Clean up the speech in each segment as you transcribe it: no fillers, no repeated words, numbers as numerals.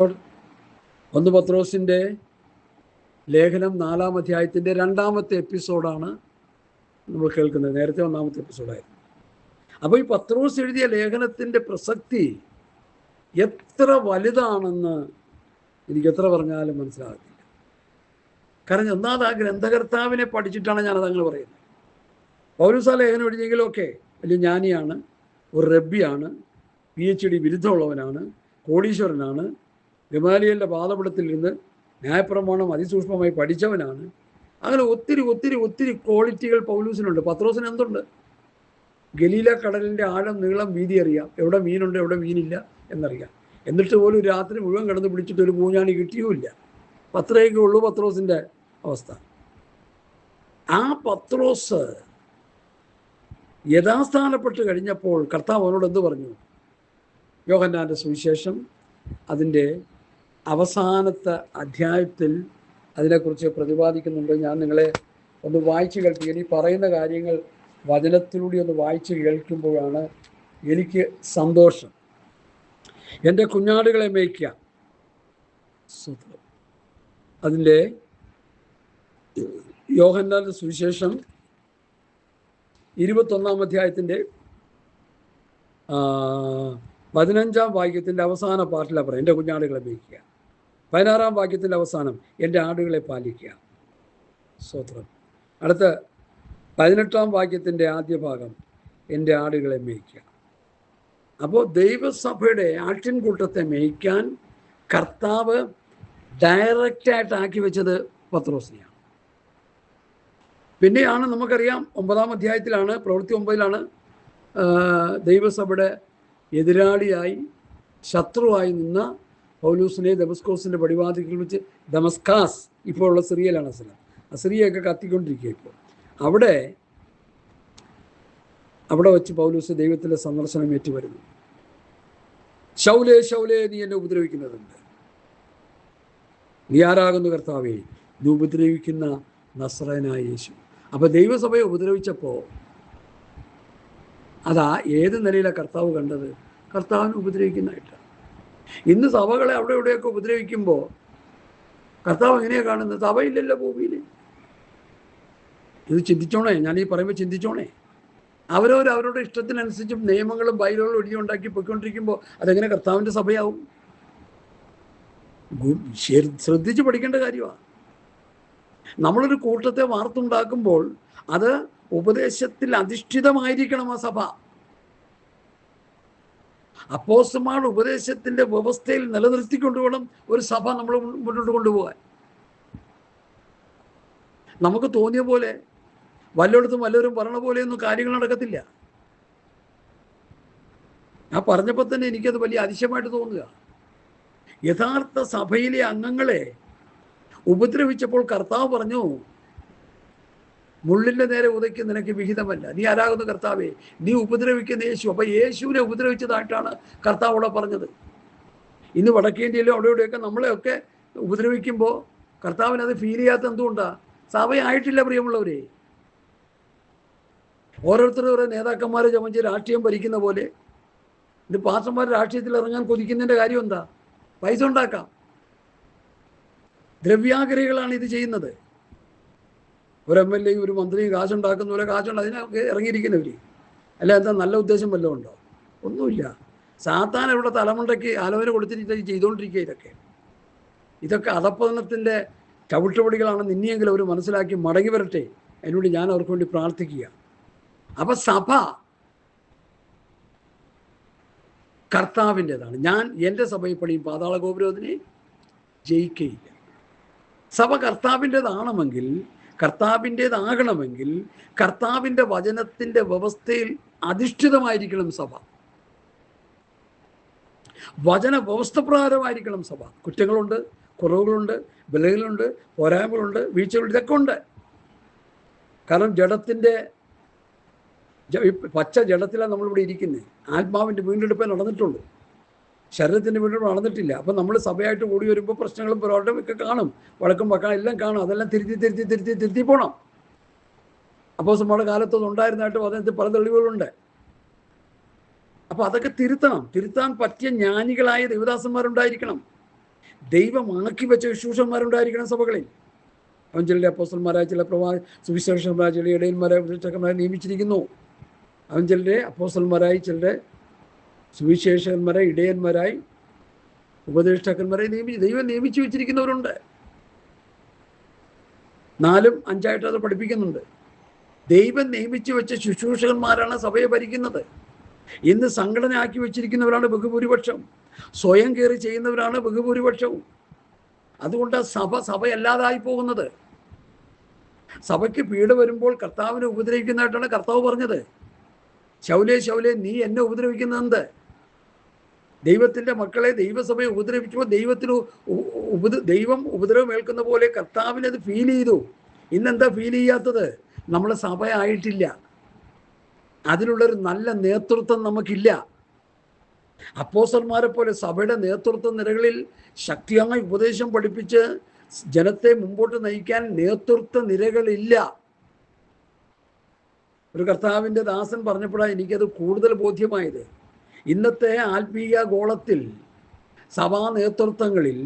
ഒന്ന് പത്രോസിൻ്റെ ലേഖനം 4-ാം അധ്യായത്തിൻ്റെ 2-ാമത്തെ എപ്പിസോഡാണ് നമ്മൾ കേൾക്കുന്നത്. നേരത്തെ 1-ാമത്തെ എപ്പിസോഡായിരുന്നു. അപ്പോൾ ഈ പത്രോസ് എഴുതിയ ലേഖനത്തിൻ്റെ പ്രസക്തി എത്ര വലുതാണെന്ന് എനിക്ക് എത്ര പറഞ്ഞാലും മനസ്സിലാകത്തില്ല. കാരണം ഒന്നാമത് ആ ഗ്രന്ഥകർത്താവിനെ പഠിച്ചിട്ടാണ് ഞാനത് അങ്ങനെ പറയുന്നത്. പൗലോസ് ലേഖനം എഴുതിയെങ്കിലും ഒക്കെ വലിയ ജ്ഞാനിയാണ്, ഒരു റബ്ബിയാണ്, PhD ബിരുദമുള്ളവനാണ്, കോടീശ്വരനാണ്, ഗമാലിയലിൻ്റെ പാദപീഠത്തിൽ നിന്ന് ന്യായപ്രമാണം അതിസൂക്ഷ്മമായി പഠിച്ചവനാണ്. അങ്ങനെ ഒത്തിരി ഒത്തിരി ഒത്തിരി ക്വാളിറ്റികൾ പൗലൂസിനുണ്ട്. പത്രോസിന് എന്തുണ്ട്? ഗലീല കടലിൻ്റെ ആഴം, നീളം, വീതി അറിയാം. എവിടെ മീനുണ്ട്, എവിടെ മീനില്ല എന്നറിയാം. എന്നിട്ട് പോലും രാത്രി മുഴുവൻ കിടന്ന് പിടിച്ചിട്ട് ഒരു പൂഞ്ഞാണി കിട്ടിയുമില്ല. അത്രയൊക്കെ ഉള്ളൂ പത്രോസിൻ്റെ അവസ്ഥ. ആ പത്രോസ് യഥാസ്ഥാനപ്പെട്ട് കഴിഞ്ഞപ്പോൾ കർത്താവ് അവനോട് എന്ത് പറഞ്ഞു? യോഹന്നാൻ്റെ സുവിശേഷം അതിൻ്റെ അവസാനത്തെ അധ്യായത്തിൽ അതിനെക്കുറിച്ച് പ്രതിപാദിക്കുന്നുണ്ട്. ഞാൻ നിങ്ങളെ ഒന്ന് വായിച്ച് കേൾപ്പിക്കുക. ഈ പറയുന്ന കാര്യങ്ങൾ വചനത്തിലൂടെ ഒന്ന് വായിച്ച് കേൾക്കുമ്പോഴാണ് എനിക്ക് സന്തോഷം. എൻ്റെ കുഞ്ഞാടുകളെ മേയ്ക്കുക. അതിൻ്റെ യോഹന്നാൻ്റെ സുവിശേഷം 21-ാം അധ്യായത്തിൻ്റെ 15-ാം വാക്യത്തിൻ്റെ അവസാന പാർട്ടിലാണ് പറയാം, എൻ്റെ കുഞ്ഞാടുകളെ മേയ്ക്കുക. 16-ാം വാക്യത്തിൻ്റെ അവസാനം, എൻ്റെ ആടുകളെ പാലിക്കുക. സ്തോത്രം. അടുത്ത 18-ാം വാക്യത്തിൻ്റെ ആദ്യ ഭാഗം, എൻ്റെ ആടുകളെ മേയ്ക്കുക. അപ്പോൾ ദൈവസഭയുടെ ആട്ടിൻകൂട്ടത്തെ മേയ്ക്കാൻ കർത്താവ് ഡയറക്റ്റായിട്ട് ആക്കി വെച്ചത് പത്രോസിനെയാണ്. പിന്നെയാണ് നമുക്കറിയാം 9-ാം അധ്യായത്തിലാണ്, പ്രവൃത്തി 9-ലാണ് ദൈവസഭയുടെ എതിരാളിയായി ശത്രുവായി നിന്ന പൗലൂസിനെ ദമസ്കോസിൻ്റെ പടിവാതിൽക്കൽ വെച്ച്, ദമസ്കാസ് ഇപ്പോൾ ഉള്ള സിറിയയിലാണ് സ്ഥലം, സിറിയയൊക്കെ കത്തിക്കൊണ്ടിരിക്കുക. ഇപ്പോൾ അവിടെ വെച്ച് പൗലൂസ് ദൈവത്തിൻ്റെ സന്ദർശനം ഏറ്റുവരുന്നു. ശൗലേ ശൗലേ, നീ എന്നെ ഉപദ്രവിക്കുന്നതുണ്ട്. നീ ആരാകുന്നു കർത്താവേ? നീ ഉപദ്രവിക്കുന്ന നസ്രയനായ യേശു. അപ്പോൾ ദൈവസഭയെ ഉപദ്രവിച്ചപ്പോൾ അതാ ഏത് നിലയിലാണ് കർത്താവ് കണ്ടത്? കർത്താവിനെ ഉപദ്രവിക്കുന്നതായിട്ടാണ്. ഇന്ന് സഭകളെ അവിടെ ഇവിടെയൊക്കെ ഉപദ്രവിക്കുമ്പോൾ കർത്താവ് എങ്ങനെയാണ് കാണുന്നത്? സഭയില്ലല്ലോ ഭൂമിയിൽ. ഇത് ചിന്തിച്ചോണേ, ഞാനീ പറയുമ്പോൾ ചിന്തിച്ചോണേ. അവരവരുടെ ഇഷ്ടത്തിനനുസരിച്ച് നിയമങ്ങളും ബൈലുകളും ഒഴിഞ്ഞുണ്ടാക്കി പൊയ്ക്കൊണ്ടിരിക്കുമ്പോൾ അതെങ്ങനെ കർത്താവിൻ്റെ സഭയാവും? ശ്രദ്ധിച്ച് പഠിക്കേണ്ട കാര്യമാണ്. നമ്മളൊരു കൂട്ടത്തെ വാർത്തുണ്ടാക്കുമ്പോൾ അത് ഉപദേശത്തിൽ അധിഷ്ഠിതമായിരിക്കണം ആ സഭ. അപ്പോസ്തലന്മാരുടെ ഉപദേശത്തിൻ്റെ വ്യവസ്ഥയിൽ നിലനിർത്തിക്കൊണ്ടുവേണം ഒരു സഭ നമ്മൾ മുന്നോട്ട് കൊണ്ടുപോകാൻ. നമുക്ക് തോന്നിയ പോലെ വല്ലയിടത്തും വല്ലവരും പറഞ്ഞ പോലെയൊന്നും കാര്യങ്ങൾ നടക്കത്തില്ല. ഞാൻ പറഞ്ഞപ്പോൾ തന്നെ എനിക്കത് വലിയ അതിശയമായിട്ട് തോന്നുക. യഥാർത്ഥ സഭയിലെ അംഗങ്ങളെ ഉപദ്രവിച്ചപ്പോൾ കർത്താവ് പറഞ്ഞു, മുള്ളിൻ്റെ നേരെ ഉദയ്ക്ക് നിനക്ക് വിഹിതമല്ല. നീ ആരാകുന്നു കർത്താവേ? നീ ഉപദ്രവിക്കുന്ന യേശു. അപ്പം യേശുവിനെ ഉപദ്രവിച്ചതായിട്ടാണ് കർത്താവ് അവിടെ പറഞ്ഞത്. ഇന്ന് വടക്കേ ഇന്ത്യയിലും അവിടെ ഇവിടെയൊക്കെ നമ്മളെയൊക്കെ ഉപദ്രവിക്കുമ്പോൾ കർത്താവിനത് ഫീൽ ചെയ്യാത്ത എന്തുകൊണ്ടാണ്? സഭയായിട്ടില്ല പ്രിയമുള്ളവരെ. ഓരോരുത്തരും ഓരോ നേതാക്കന്മാരെ ചമച്ച് രാഷ്ട്രീയം ഭരിക്കുന്ന പോലെ ഇത് പാസ്റ്റർമാർ രാഷ്ട്രീയത്തിൽ ഇറങ്ങാൻ കൊതിക്കുന്നതിൻ്റെ കാര്യം എന്താ? പൈസ ഉണ്ടാക്കാം. ദ്രവ്യാഗ്രഹികളാണ് ഇത് ചെയ്യുന്നത്. ഒരു MLA ഒരു മന്ത്രിയും കാശുണ്ടാക്കുന്ന പോലെ കാശുണ്ട് അതിനൊക്കെ ഇറങ്ങിയിരിക്കുന്നവർ. അല്ല, എന്താ നല്ല ഉദ്ദേശം വല്ലതും ഉണ്ടോ? ഒന്നുമില്ല. സാത്താൻ ഇവിടെ തലമുണ്ടയ്ക്ക് ആലോചന കൊടുത്തിട്ട് ചെയ്തുകൊണ്ടിരിക്കുക. ഇതൊക്കെ അധപ്പതനത്തിൻ്റെ ചവിട്ടുപടികളാണെന്ന് ഇനിയെങ്കിലും അവർ മനസ്സിലാക്കി മടങ്ങി വരട്ടെ. അതിനോട് ഞാൻ അവർക്ക് വേണ്ടി പ്രാർത്ഥിക്കുക. അപ്പം സഭ കർത്താവിൻ്റെതാണ്. ഞാൻ എൻ്റെ സഭയിൽ പണിയും പാതാള ഗോപുരത്തിനെ ജയിക്കുകയില്ല. സഭ കർത്താവിൻ്റേതാകണമെങ്കിൽ കർത്താവിൻ്റെ വചനത്തിൻ്റെ വ്യവസ്ഥയിൽ അധിഷ്ഠിതമായിരിക്കണം സഭ. വചന വ്യവസ്ഥ പ്രകാരമായിരിക്കണം സഭ. കുറ്റങ്ങളുണ്ട്, കുറവുകളുണ്ട്, ബലഹീനതകളുണ്ട്, പോരായ്മകളുണ്ട്, വീഴ്ചകളുണ്ട്, ഇതൊക്കെ ഉണ്ട്. കാരണം പച്ച ജഡത്തിലാണ് നമ്മളിവിടെ ഇരിക്കുന്നത്. ആത്മാവിൻ്റെ വീണ്ടെടുപ്പേ നടന്നിട്ടുള്ളൂ, ശരീരത്തിൻ്റെ വീണ്ടെടുപ്പ് നടന്നിട്ടില്ല. അപ്പം നമ്മൾ സഭയായിട്ട് കൂടി വരുമ്പോൾ പ്രശ്നങ്ങളും പോരാട്ടവും ഒക്കെ കാണും, വഴക്കും വക്കണം എല്ലാം കാണും. അതെല്ലാം തിരുത്തി പോകണം. അപ്പോൾ നമ്മുടെ കാലത്തൊന്നും ഉണ്ടായിരുന്നതായിട്ട് അതിനകത്ത് പല തെളിവുകളുണ്ട്. അപ്പോൾ അതൊക്കെ തിരുത്താൻ പറ്റിയ ജ്ഞാനികളായ ദേവദാസന്മാരുണ്ടായിരിക്കണം. ദൈവമാക്കി വെച്ച ശുശ്രൂഷന്മാരുണ്ടായിരിക്കണം സഭകളിൽ. അവൻ ചിലരെ അപ്പോസ്തലന്മാരായ, ചില സുവിശേഷന്മാരായ, ചില ഇടയന്മാരായ, ഉപദേഷ്ടാക്കന്മാരെ നിയമിച്ചിരിക്കുന്നു. അവൻ ചിലരെ അപ്പോസ്തലന്മാരായി, ചിലരെ സുവിശേഷകന്മാരായി, ഇടയന്മാരായി, ഉപദേഷ്ടാക്കന്മാരെ ദൈവം നിയമിച്ചു വെച്ചിരിക്കുന്നവരുണ്ട്. 4, 5 അത് പഠിപ്പിക്കുന്നുണ്ട്. ദൈവം നിയമിച്ചു വെച്ച ശുശ്രൂഷകന്മാരാണ് സഭയെ ഭരിക്കുന്നത്. ഇന്ന് സംഘടന ആക്കി വെച്ചിരിക്കുന്നവരാണ് ബഹുഭൂരിപക്ഷം. സ്വയം കയറി ചെയ്യുന്നവരാണ് ബഹുഭൂരിപക്ഷവും. അതുകൊണ്ട് സഭയല്ലാതായി പോകുന്നത്. സഭയ്ക്ക് പീഡ വരുമ്പോൾ കർത്താവിനെ ഉപദ്രവിക്കുന്നതായിട്ടാണ് കർത്താവ് പറഞ്ഞത്. ശൗലേ ശൗലേ, നീ എന്നെ ഉപദ്രവിക്കുന്നത്? ദൈവത്തിൻ്റെ മക്കളെ, ദൈവസഭയെ ഉപദ്രവിക്കുമ്പോൾ ദൈവം ഉപദ്രവം ഏൽക്കുന്ന പോലെ കർത്താവിനത് ഫീൽ ചെയ്തു. ഇന്നെന്താ ഫീൽ ചെയ്യാത്തത്? നമ്മളെ സഭയായിട്ടില്ല. അതിനുള്ളൊരു നല്ല നേതൃത്വം നമുക്കില്ല. അപ്പോസ്തലന്മാരെ പോലെ സഭയുടെ നേതൃത്വ നിരകളിൽ ശക്തിയായി ഉപദേശം പഠിപ്പിച്ച് ജനത്തെ മുമ്പോട്ട് നയിക്കാൻ നേതൃത്വ നിരകളില്ല. ഒരു കർത്താവിൻ്റെ ദാസൻ പറഞ്ഞപ്പോഴാണ് എനിക്കത് കൂടുതൽ ബോധ്യമായത്. ഇന്നത്തെ ആത്മീയ ഗോളത്തിൽ സഭാ നേതൃത്വങ്ങളിൽ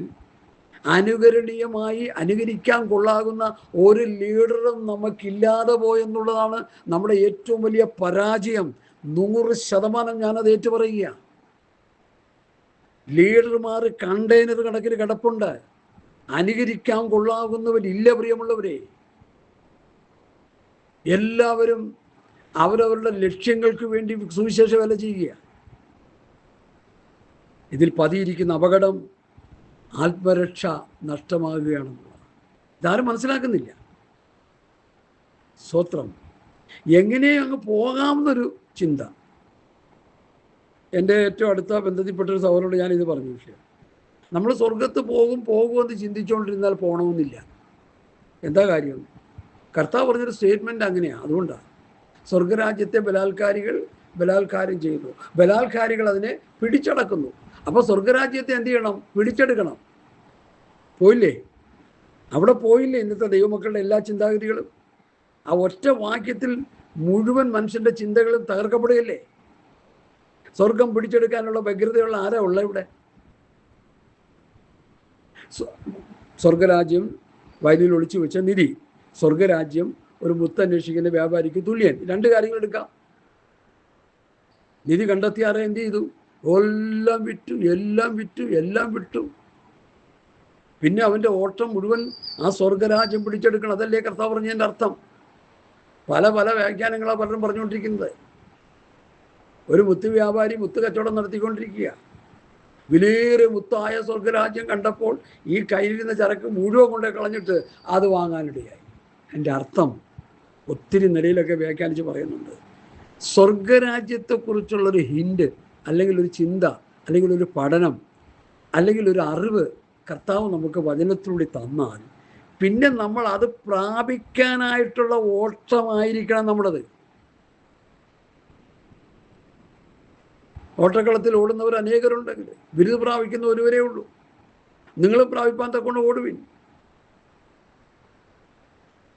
അനുകരണീയമായി അനുകരിക്കാൻ കൊള്ളാകുന്ന ഒരു ലീഡറും നമുക്കില്ലാതെ പോയെന്നുള്ളതാണ് നമ്മുടെ ഏറ്റവും വലിയ പരാജയം. 100% ഞാനത് ഏറ്റുപറയുക. ലീഡർമാർ കണ്ടെയ്നർ കണക്കിന് കിടപ്പുണ്ട്. അനുകരിക്കാൻ കൊള്ളാകുന്നവരില്ല. പ്രിയമുള്ളവരെ, എല്ലാവരും അവരവരുടെ ലക്ഷ്യങ്ങൾക്ക് വേണ്ടി സുവിശേഷ വേല ചെയ്യുക. ഇതിൽ പതിയിരിക്കുന്ന അപകടം ആത്മരക്ഷ നഷ്ടമാകുകയാണെന്നുള്ളത് ഇതാരും മനസ്സിലാക്കുന്നില്ല. സ്വത്രം എങ്ങനെയും അങ്ങ് പോകാമെന്നൊരു ചിന്ത. എൻ്റെ ഏറ്റവും അടുത്ത ബന്ധത്തിൽപ്പെട്ടൊരു സഹോദരനോട് ഞാനിത് പറഞ്ഞ വിഷയം. നമ്മൾ സ്വർഗത്ത് പോകുമെന്ന് ചിന്തിച്ചുകൊണ്ടിരുന്നാൽ പോകണമെന്നില്ല. എന്താ കാര്യം? കർത്താവ് പറഞ്ഞൊരു സ്റ്റേറ്റ്മെൻറ്റ് അങ്ങനെയാണ്. അതുകൊണ്ടാണ് സ്വർഗരാജ്യത്തെ ബലാത്കാരം ചെയ്യുന്നു, ബലാത്കാരികൾ അതിനെ പിടിച്ചടക്കുന്നു. അപ്പോൾ സ്വർഗരാജ്യത്തെ എന്ത് ചെയ്യണം? പിടിച്ചെടുക്കണം. പോയില്ലേ? അവിടെ പോയില്ലേ ഇന്നത്തെ ദൈവമക്കളുടെ എല്ലാ ചിന്താഗതികളും? ആ ഒറ്റ വാക്യത്തിൽ മുഴുവൻ മനുഷ്യൻ്റെ ചിന്തകളും തകർക്കപ്പെടുകയല്ലേ? സ്വർഗം പിടിച്ചെടുക്കാനുള്ള വ്യഗ്രതയുള്ള ആരാ ഉള്ള ഇവിടെ? സ്വർഗരാജ്യം വയലിൽ ഒളിച്ചു വെച്ച നിധി, സ്വർഗരാജ്യം ഒരു മുത്തന്വേഷിക്കുന്ന വ്യാപാരിക്ക് തുല്യൻ. 2 കാര്യങ്ങൾ എടുക്കാം. നിധി കണ്ടെത്തിയാറെ എന്ത് ചെയ്തു? എല്ലാം വിറ്റു. പിന്നെ അവൻ്റെ ഓട്ടം മുഴുവൻ ആ സ്വർഗരാജ്യം പിടിച്ചെടുക്കണം. അതല്ലേ കർത്താവ് പറഞ്ഞതിൻ്റെ അർത്ഥം? പല വ്യാഖ്യാനങ്ങളാണ് പലരും പറഞ്ഞുകൊണ്ടിരിക്കുന്നത്. ഒരു മുത്ത് വ്യാപാരി മുത്ത് കച്ചവടം നടത്തിക്കൊണ്ടിരിക്കുക. വിലയേറെ മുത്തായ സ്വർഗരാജ്യം കണ്ടപ്പോൾ ഈ കയ്യിലിരുന്ന ചരക്ക് മുഴുവൻ കൊണ്ടേ കളഞ്ഞിട്ട് അത് വാങ്ങാനിടയായി. എൻ്റെ അർത്ഥം ഒത്തിരി നിലയിലൊക്കെ വ്യാഖ്യാനിച്ച് പറയുന്നുണ്ട്. സ്വർഗരാജ്യത്തെക്കുറിച്ചുള്ളൊരു ഹിൻഡ്, അല്ലെങ്കിൽ ഒരു ചിന്ത, അല്ലെങ്കിൽ ഒരു പഠനം, അല്ലെങ്കിൽ ഒരു അറിവ് കർത്താവ് നമുക്ക് വചനത്തിലൂടെ തന്നാൽ പിന്നെ നമ്മൾ അത് പ്രാപിക്കാനായിട്ടുള്ള ഓട്ടമായിരിക്കണം നമ്മുടേത്. ഓട്ടക്കളത്തിൽ ഓടുന്നവർ അനേകരുണ്ടെങ്കിൽ ബിരുദ പ്രാപിക്കുന്ന ഒരുവരേ ഉള്ളൂ. നിങ്ങൾ പ്രാപിപ്പാൻ തക്കൊണ്ട് ഓടുവിൻ.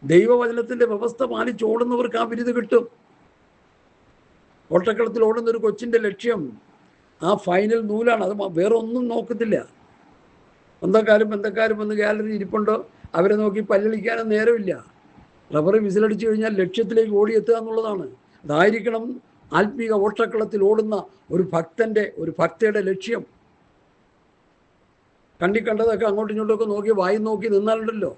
ദൈവവചനത്തിൻ്റെ വ്യവസ്ഥ പാലിച്ചോടുന്നവർക്ക് ആ ബിരുദ കിട്ടും. ഓട്ടക്കളത്തിൽ ഓടുന്ന ഒരു കൊച്ചിൻ്റെ ലക്ഷ്യം ആ ഫൈനൽ നൂലാണ്. അത് വേറെ ഒന്നും നോക്കത്തില്ല. ബന്ധക്കാരും വന്ന് ഗാലറി ഇരിപ്പുണ്ടോ അവരെ നോക്കി പല്ലളിക്കാനും നേരമില്ല. റബ്ബർ വിസിലടിച്ചു കഴിഞ്ഞാൽ ലക്ഷ്യത്തിലേക്ക് ഓടിയെത്തുക എന്നുള്ളതാണ്. അതായിരിക്കണം ആത്മീക ഓട്ടക്കളത്തിൽ ഓടുന്ന ഒരു ഭക്തയുടെ ലക്ഷ്യം. കണ്ടതൊക്കെ അങ്ങോട്ടും ഇങ്ങോട്ടൊക്കെ നോക്കി വായി നോക്കി നിന്നാലുണ്ടല്ലോ,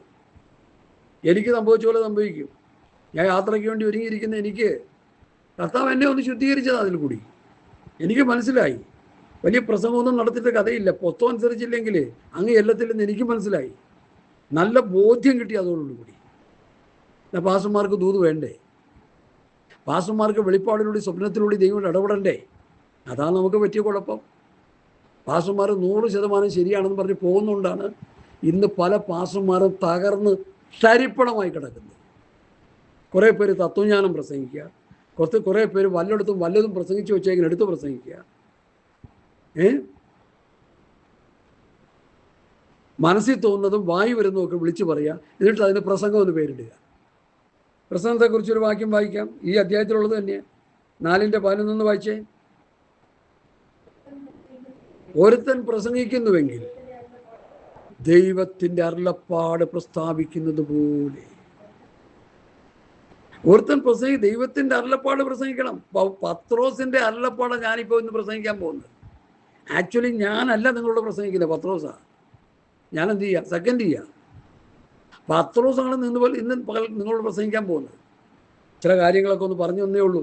എനിക്ക് സംഭവിച്ച പോലെ സംഭവിക്കും. ഞാൻ യാത്രയ്ക്ക് വേണ്ടി ഒരുങ്ങിയിരിക്കുന്ന എനിക്ക് കർത്താവ് എന്നെ ഒന്ന് ശുദ്ധീകരിച്ചത്. അതിൽ കൂടി എനിക്ക് മനസ്സിലായി. വലിയ പ്രസംഗമൊന്നും നടത്തിയിട്ട് കഥയില്ല. പൊത്തം അനുസരിച്ചില്ലെങ്കിൽ അങ്ങ് എല്ലാത്തില്ലെന്ന് എനിക്ക് മനസ്സിലായി. നല്ല ബോധ്യം കിട്ടി അതോടുകൂടി. പാസ്റ്റർമാർക്ക് ദൂത് വേണ്ടേ? പാസ്റ്റർമാർക്ക് വെളിപ്പാടിലൂടെ സ്വപ്നത്തിലൂടെ ദൈവം ഇടപെടണ്ടേ? അതാണ് നമുക്ക് പറ്റിയ കുഴപ്പം. പാസ്റ്റർമാർ 100% ശരിയാണെന്ന് പറഞ്ഞ് പോകുന്നതുകൊണ്ടാണ് ഇന്ന് പല പാസ്റ്റർമാരും തകർന്ന് തരിപ്പണമായി കിടക്കുന്നത്. കുറേ പേര് തത്വജ്ഞാനം പ്രസംഗിക്കുക, കുറേ പേര് വല്ലതും പ്രസംഗിച്ച് വെച്ചേക്കിന് എടുത്ത് പ്രസംഗിക്കുക. മനസ്സിൽ തോന്നുന്നതും വായി വരുന്നതൊക്കെ വിളിച്ചു പറയുക, എന്നിട്ട് അതിന് പ്രസംഗം എന്ന് പേരിടുക. പ്രസംഗത്തെക്കുറിച്ചൊരു വാക്യം വായിക്കാം. ഈ അധ്യായത്തിലുള്ളത് തന്നെയാണ്. 4:11 വായിച്ചേ. ഒരുത്തൻ പ്രസംഗിക്കുന്നുവെങ്കിൽ ദൈവത്തിൻ്റെ അരുളപ്പാട് പ്രസ്താവിക്കുന്നത് പോലെ ഒരുത്തൻ ദൈവത്തിൻ്റെ അരുളപ്പാട് പ്രസംഗിക്കണം. പത്രോസിൻ്റെ അരുളപ്പാടാണ് ഞാനിപ്പോൾ ഇന്ന് പ്രസംഗിക്കാൻ പോകുന്നത്. ആക്ച്വലി ഞാനല്ല നിങ്ങളോട് പ്രസംഗിക്കുന്നത്, പത്രോസാണ്. ഞാൻ എന്ത് ചെയ്യുക? സെക്കൻഡ് ചെയ്യുക. പത്രോസാണ് ഇന്ന് പകൽ നിങ്ങളോട് പ്രസംഗിക്കാൻ പോകുന്നത്. ചില കാര്യങ്ങളൊക്കെ ഒന്ന് പറഞ്ഞു തന്നേ ഉള്ളൂ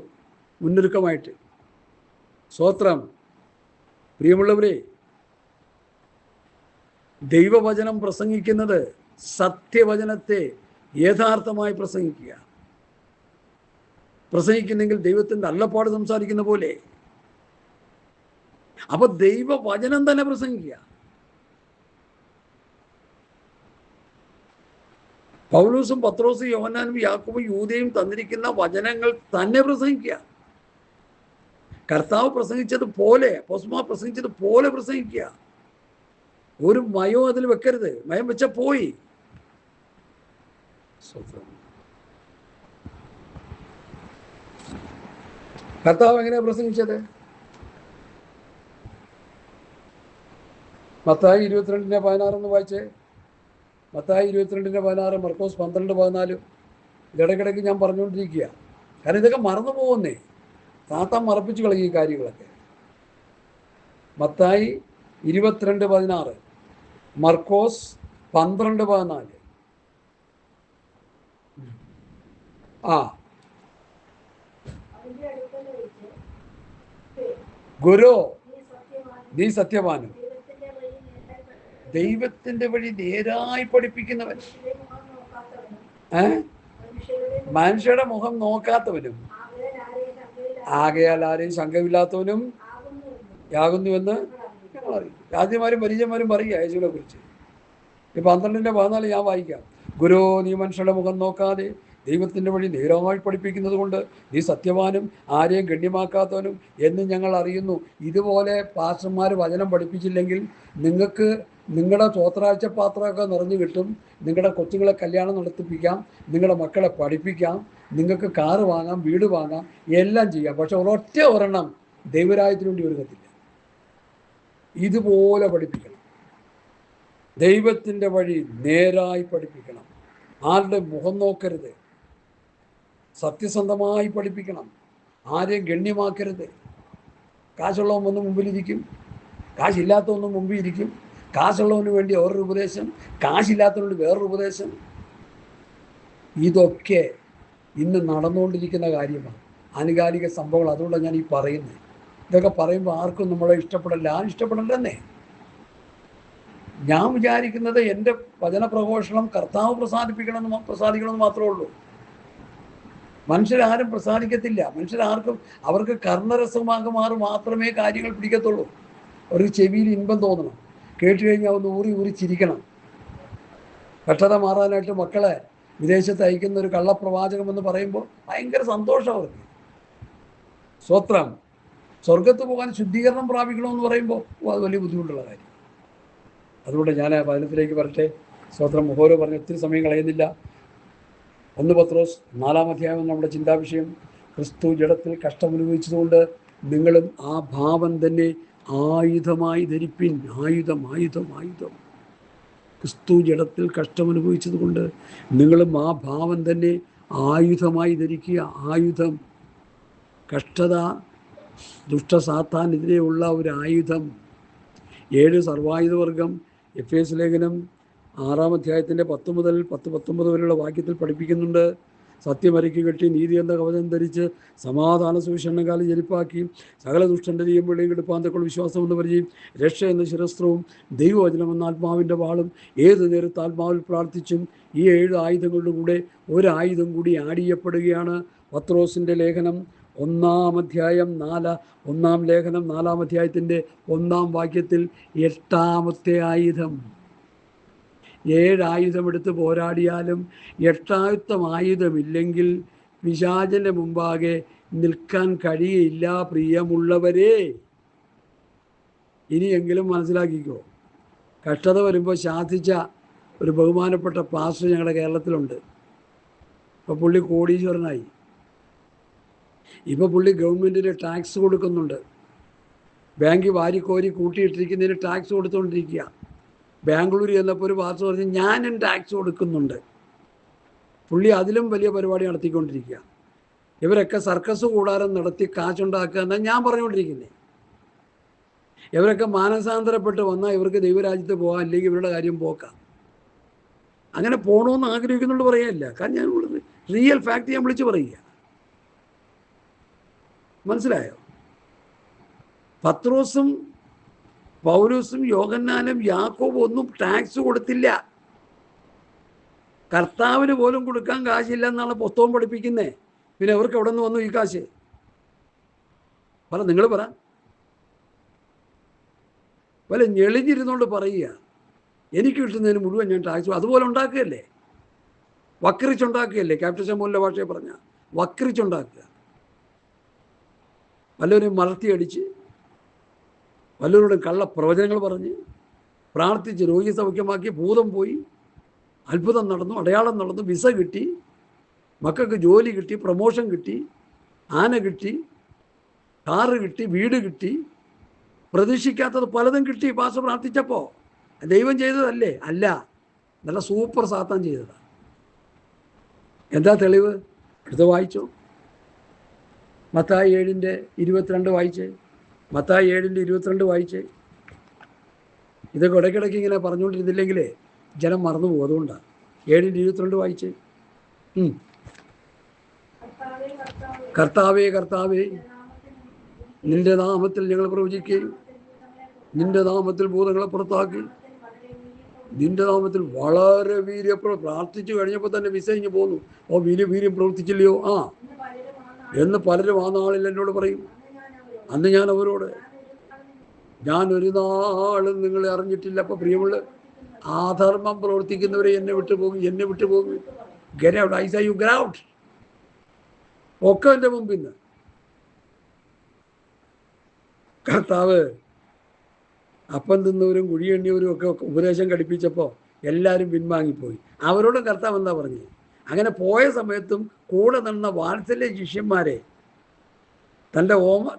മുന്നൊരുക്കമായിട്ട്. സ്തോത്രം. പ്രിയമുള്ളവരെ, ദൈവവചനം പ്രസംഗിക്കുന്നത് സത്യവചനത്തെ യഥാർത്ഥമായി പ്രസംഗിക്കുന്നെങ്കിൽ ദൈവത്തിൻ്റെ അരുളപ്പാട് സംസാരിക്കുന്ന പോലെ. അപ്പൊ ദൈവവചനം തന്നെ പ്രസംഗിക്കുക. പൗലോസും പത്രോസും യോഹന്നാനും യാക്കോബും യൂദയും തന്നിരിക്കുന്ന വചനങ്ങൾ തന്നെ പ്രസംഗിക്കുക. കർത്താവ് പ്രസംഗിച്ചതുപോലെ, അപ്പോസ്തലന്മാർ പ്രസംഗിച്ചതുപോലെ പ്രസംഗിക്കുക. ഒരു മയവും അതിൽ വെക്കരുത്. മയം വെച്ച പോയി. കർത്താവ് എങ്ങനെയാ പ്രസംഗിച്ചത്? മത്തായി 22:16 വായിച്ചേ. മത്തായി 22:16, മർക്കോസ് 12:14. ഇടയ്ക്കിടയ്ക്ക് ഞാൻ പറഞ്ഞുകൊണ്ടിരിക്കുക. കാരണം ഇതൊക്കെ മറന്നു പോകുന്നേ. താത്താൻ മറപ്പിച്ചു കളയും ഈ കാര്യങ്ങളൊക്കെ. മത്തായി 22:16, മർക്കോസ് 12:14. ഗുരു, നീ സത്യവാനും ദൈവത്തിന്റെ വഴി നേരായി പഠിപ്പിക്കുന്നവൻ, മനുഷ്യരുടെ മുഖം നോക്കാത്തവനും ആകയാൽ ആരെയും ശങ്കമില്ലാത്തവനും യാകുന്നുവെന്ന് ഞങ്ങൾ അറിയും. രാജ്യമാരും പരിചയമാരും പറയുക യേശുവിനെ കുറിച്ച്. 12:14 ഞാൻ വായിക്കാം. ഗുരു, നീ മനുഷ്യരുടെ മുഖം നോക്കാതെ ദൈവത്തിൻ്റെ വഴി നേരായി പഠിപ്പിക്കുന്നത് കൊണ്ട് നീ സത്യവാനും ആരെയും ഗണ്യമാക്കാത്തവനും എന്ന് ഞങ്ങൾ അറിയുന്നു. ഇതുപോലെ പാസ്റ്റർമാർ വചനം പഠിപ്പിച്ചില്ലെങ്കിൽ നിങ്ങൾക്ക് നിങ്ങളുടെ ചോത്രാഴ്ച പാത്രമൊക്കെ നിറഞ്ഞു കിട്ടും. നിങ്ങളുടെ കൊച്ചുങ്ങളെ കല്യാണം നടത്തിപ്പിക്കാം, നിങ്ങളുടെ മക്കളെ പഠിപ്പിക്കാം, നിങ്ങൾക്ക് കാറ് വാങ്ങാം, വീട് വാങ്ങാം, എല്ലാം ചെയ്യാം. പക്ഷെ ഒരെണ്ണം ദൈവരാജ്യത്തിന് വേണ്ടി ഒരുങ്ങത്തില്ല. ഇതുപോലെ പഠിപ്പിക്കണം. ദൈവത്തിൻ്റെ വഴി നേരായി പഠിപ്പിക്കണം. ആരുടെ മുഖം നോക്കരുത്. സത്യസന്ധമായി പഠിപ്പിക്കണം. ആരെയും ഗണ്യമാക്കരുത്. കാശുള്ളവൻ വന്ന് മുമ്പിലിരിക്കും, കാശില്ലാത്തവന്നും മുമ്പിൽ ഇരിക്കും. കാശുള്ളവന് വേണ്ടി വേറൊരു ഉപദേശം, കാശില്ലാത്തവന് വേറൊരു ഉപദേശം. ഇതൊക്കെ ഇന്ന് നടന്നുകൊണ്ടിരിക്കുന്ന കാര്യമാണ്, ആനുകാലിക സംഭവങ്ങൾ. അതുകൊണ്ടാണ് ഞാൻ ഈ പറയുന്നത്. ഇതൊക്കെ പറയുമ്പോൾ ആർക്കും നമ്മളെ ഇഷ്ടപ്പെടില്ല. ആരും ഇഷ്ടപ്പെടണ്ടെന്നേ. ഞാൻ വിചാരിക്കുന്നത് എൻ്റെ വചന പ്രഘോഷണം കർത്താവ് പ്രസാദിക്കണമെന്ന് മാത്രമേ ഉള്ളൂ. മനുഷ്യരാരും പ്രസാദിക്കത്തില്ല. മനുഷ്യരാർക്കും അവർക്ക് കർണരസമാകുമാറ് മാത്രമേ കാര്യങ്ങൾ പിടിക്കത്തുള്ളൂ. അവർക്ക് ചെവിയിൽ ഇൻപം തോന്നണം, കേട്ട് കഴിഞ്ഞാൽ ഒന്ന് ഊറി ചിരിക്കണം. കഷ്ടത മാറാനായിട്ട് മക്കളെ വിദേശത്ത് അയക്കുന്ന ഒരു കള്ളപ്രവാചകം എന്ന് പറയുമ്പോൾ ഭയങ്കര സന്തോഷം അവർക്ക്. സ്തോത്രം. സ്വർഗത്ത് പോകാൻ ശുദ്ധീകരണം പ്രാപിക്കണമെന്ന് പറയുമ്പോൾ അത് വലിയ ബുദ്ധിമുട്ടുള്ള കാര്യം. അതുകൊണ്ട് ഞാൻ വചനത്തിലേക്ക് വരട്ടെ. സ്തോത്രം. മുഹോരോ പറഞ്ഞ് ഒത്തിരി സമയം കളയുന്നില്ല. 1 പത്രോസ് 4-ാം അധ്യായം നമ്മുടെ ചിന്താവിഷയം. ക്രിസ്തു ജഡത്തിൽ കഷ്ടമനുഭവിച്ചതുകൊണ്ട് നിങ്ങളും ആ ഭാവം തന്നെ ആയുധമായി ധരിപ്പിൻ. ആയുധം. ക്രിസ്തു ജഡത്തിൽ കഷ്ടമനുഭവിച്ചത് കൊണ്ട് നിങ്ങളും ആ ഭാവം തന്നെ ആയുധമായി ധരിക്കുക. ആയുധം, കഷ്ടത, ദുഷ്ടസാത്താനെതിരെയുള്ള ഒരു ആയുധം. 7 സർവായുധവർഗം എഫേസ് ലേഖനം 6-ാം അധ്യായത്തിൻ്റെ 10 മുതൽ 10-19 വരെയുള്ള വാക്യത്തിൽ പഠിപ്പിക്കുന്നുണ്ട്. സത്യമരയ്ക്ക് കെട്ടി നീതി എന്ന കവചം ധരിച്ച് സമാധാന സുവിശേഷണകാലം ജലിപ്പാക്കി സകല ദുഷ്ടൻ്റെ തീയും പിള്ളയും കെടുപ്പാന്തക്കുള്ള വിശ്വാസം എന്ന് പറയും രക്ഷ എന്ന ശിരസ്ത്രവും ദൈവവചനം എന്ന ആത്മാവിൻ്റെ വാളും ഏത് നേരത്ത് ആത്മാവിൽ പ്രാർത്ഥിച്ചും ഈ 7 ആയുധങ്ങളുടെ കൂടെ ഒരു ആയുധം കൂടി ആഡ് ചെയ്യപ്പെടുകയാണ്. പത്രോസിൻ്റെ ലേഖനം 1-ാം അധ്യായം 1-ാം ലേഖനം 4-ാം അധ്യായത്തിൻ്റെ 1-ാം വാക്യത്തിൽ 8ാമത്തെ ആയുധം. 7 ആയുധമെടുത്ത് പോരാടിയാലും 8ാമത്തെ ആയുധമില്ലെങ്കിൽ പിശാചിൻ്റെ മുമ്പാകെ നിൽക്കാൻ കഴിയില്ല. പ്രിയമുള്ളവരെ, ഇനിയെങ്കിലും മനസ്സിലാക്കിക്കോ. കഷ്ടത വരുമ്പോൾ ശാസിച്ച ഒരു ബഹുമാനപ്പെട്ട പാസ്റ്റർ ഞങ്ങളുടെ കേരളത്തിലുണ്ട്. ഇപ്പോൾ പുള്ളി കോടീശ്വരനായി. ഇപ്പോൾ പുള്ളി ഗവൺമെൻറ്റിന് ടാക്സ് കൊടുക്കുന്നുണ്ട്. ബാങ്ക് വാരിക്കോരി കൂട്ടിയിട്ടിരിക്കുന്നതിന് ടാക്സ് കൊടുത്തുകൊണ്ടിരിക്കുക. ബാംഗ്ലൂർ ചെന്നപ്പോൾ ഒരു പാസ്റ്റർ പറഞ്ഞ് ഞാനും ടാക്സ് കൊടുക്കുന്നുണ്ട്. പുള്ളി അതിലും വലിയ പരിപാടി നടത്തിക്കൊണ്ടിരിക്കുക. ഇവരൊക്കെ സർക്കസ് കൂടാരം നടത്തി കാശുണ്ടാക്കുക എന്നാണ് ഞാൻ പറഞ്ഞുകൊണ്ടിരിക്കുന്നത്. ഇവരൊക്കെ മാനസാന്തരപ്പെട്ട് വന്നാൽ ഇവർക്ക് ദൈവരാജ്യത്ത് പോകാം, അല്ലെങ്കിൽ ഇവരുടെ കാര്യം പോക്കാം. അങ്ങനെ പോകണമെന്ന് ആഗ്രഹിക്കുന്നുണ്ട് പറയുകയല്ല. കാരണം ഞാൻ റിയൽ ഫാക്ട് ഞാൻ വിളിച്ച് പറയുക. മനസ്സിലായോ? പത്രോസും പൗലോസും യോഹന്നാനും യാക്കോബും ഒന്നും ടാക്സ് കൊടുത്തില്ല. കർത്താവിന് പോലും കൊടുക്കാൻ കാശില്ല എന്നാണ് പുസ്തകം പഠിപ്പിക്കുന്നത്. പിന്നെ അവർക്ക് എവിടെ നിന്ന് വന്നു ഈ കാശ്? പറ, നിങ്ങൾ പറ. വല്ല ഞെളിഞ്ഞിരുന്നോണ്ട് പറയുക എനിക്ക് കിട്ടുന്നതിന് മുഴുവൻ ഞാൻ ടാക്സ് അതുപോലെ ഉണ്ടാക്കുകയല്ലേ, വക്രിച്ചുണ്ടാക്കുകയല്ലേ. ക്യാപ്റ്റൻ ശമൂലിൻ്റെ ഭാഷയെ പറഞ്ഞ വക്രിച്ചുണ്ടാക്കുക. വല്ലവരും മലർത്തിയടിച്ച്, വല്ലവരോടും കള്ള പ്രവചനങ്ങൾ പറഞ്ഞ്, പ്രാർത്ഥിച്ച് രോഗി സൗഖ്യമാക്കി, ഭൂതം പോയി, അത്ഭുതം നടന്നു, അടയാളം നടന്നു, വിസ കിട്ടി, മക്കൾക്ക് ജോലി കിട്ടി, പ്രമോഷൻ കിട്ടി, ആന കിട്ടി, കാറ് കിട്ടി, വീട് കിട്ടി, പ്രതീക്ഷിക്കാത്തത് പലതും കിട്ടി. പാസ്റ്റർ പ്രാർത്ഥിച്ചപ്പോൾ ദൈവം ചെയ്തതല്ലേ? അല്ല, നല്ല സൂപ്പർ സാത്താൻ ചെയ്തതാണ്. എന്താ തെളിവ്? അടുത്ത് വായിച്ചോ. മത്തായി 7:22 വായിച്ചേ. മത്തായി 7:22 വായിച്ചേ. ഇതൊക്കെ ഇടയ്ക്കിടയ്ക്ക് ഇങ്ങനെ പറഞ്ഞുകൊണ്ടിരുന്നില്ലെങ്കിലേ ജനം മറന്നു പോകും. അതുകൊണ്ടാണ് 7:22 വായിച്ചേ. കർത്താവേ കർത്താവേ, നിന്റെ നാമത്തിൽ ഞങ്ങൾ പ്രവചിക്കുകയും നിന്റെ നാമത്തിൽ ഭൂതങ്ങളെ പുറത്താക്കി നിന്റെ നാമത്തിൽ വളരെ പ്രാർത്ഥിച്ചു കഴിഞ്ഞപ്പോൾ തന്നെ വിസയിഞ്ഞ് പോന്നു. ഓ, വീര്യം പ്രവർത്തിച്ചില്ലയോ എന്ന് പലരും ആ നാളിൽ എന്നോട് പറയും. അന്ന് ഞാൻ അവരോട്, ഞാൻ ഒരു നാളും നിങ്ങളെ അറിഞ്ഞിട്ടില്ല. അപ്പോൾ പ്രിയമുള്ള, ആധർമ്മം പ്രവർത്തിക്കുന്നവരെ എന്നെ വിട്ടുപോകും. Get out, I say you get out. ഒക്കെ എൻ്റെ മുമ്പിൽ നിന്ന്. കർത്താവ് അപ്പം തിന്നവരും കുഴിയെണ്ണിയവരും ഒക്കെ ഉപദേശം കടിപ്പിച്ചപ്പോൾ എല്ലാവരും പിൻവാങ്ങിപ്പോയി. അവരോടും കർത്താവ് എന്താ പറഞ്ഞത്? അങ്ങനെ പോയ സമയത്തും കൂടെ നിന്ന വാത്സല്യ ശിഷ്യന്മാരെ,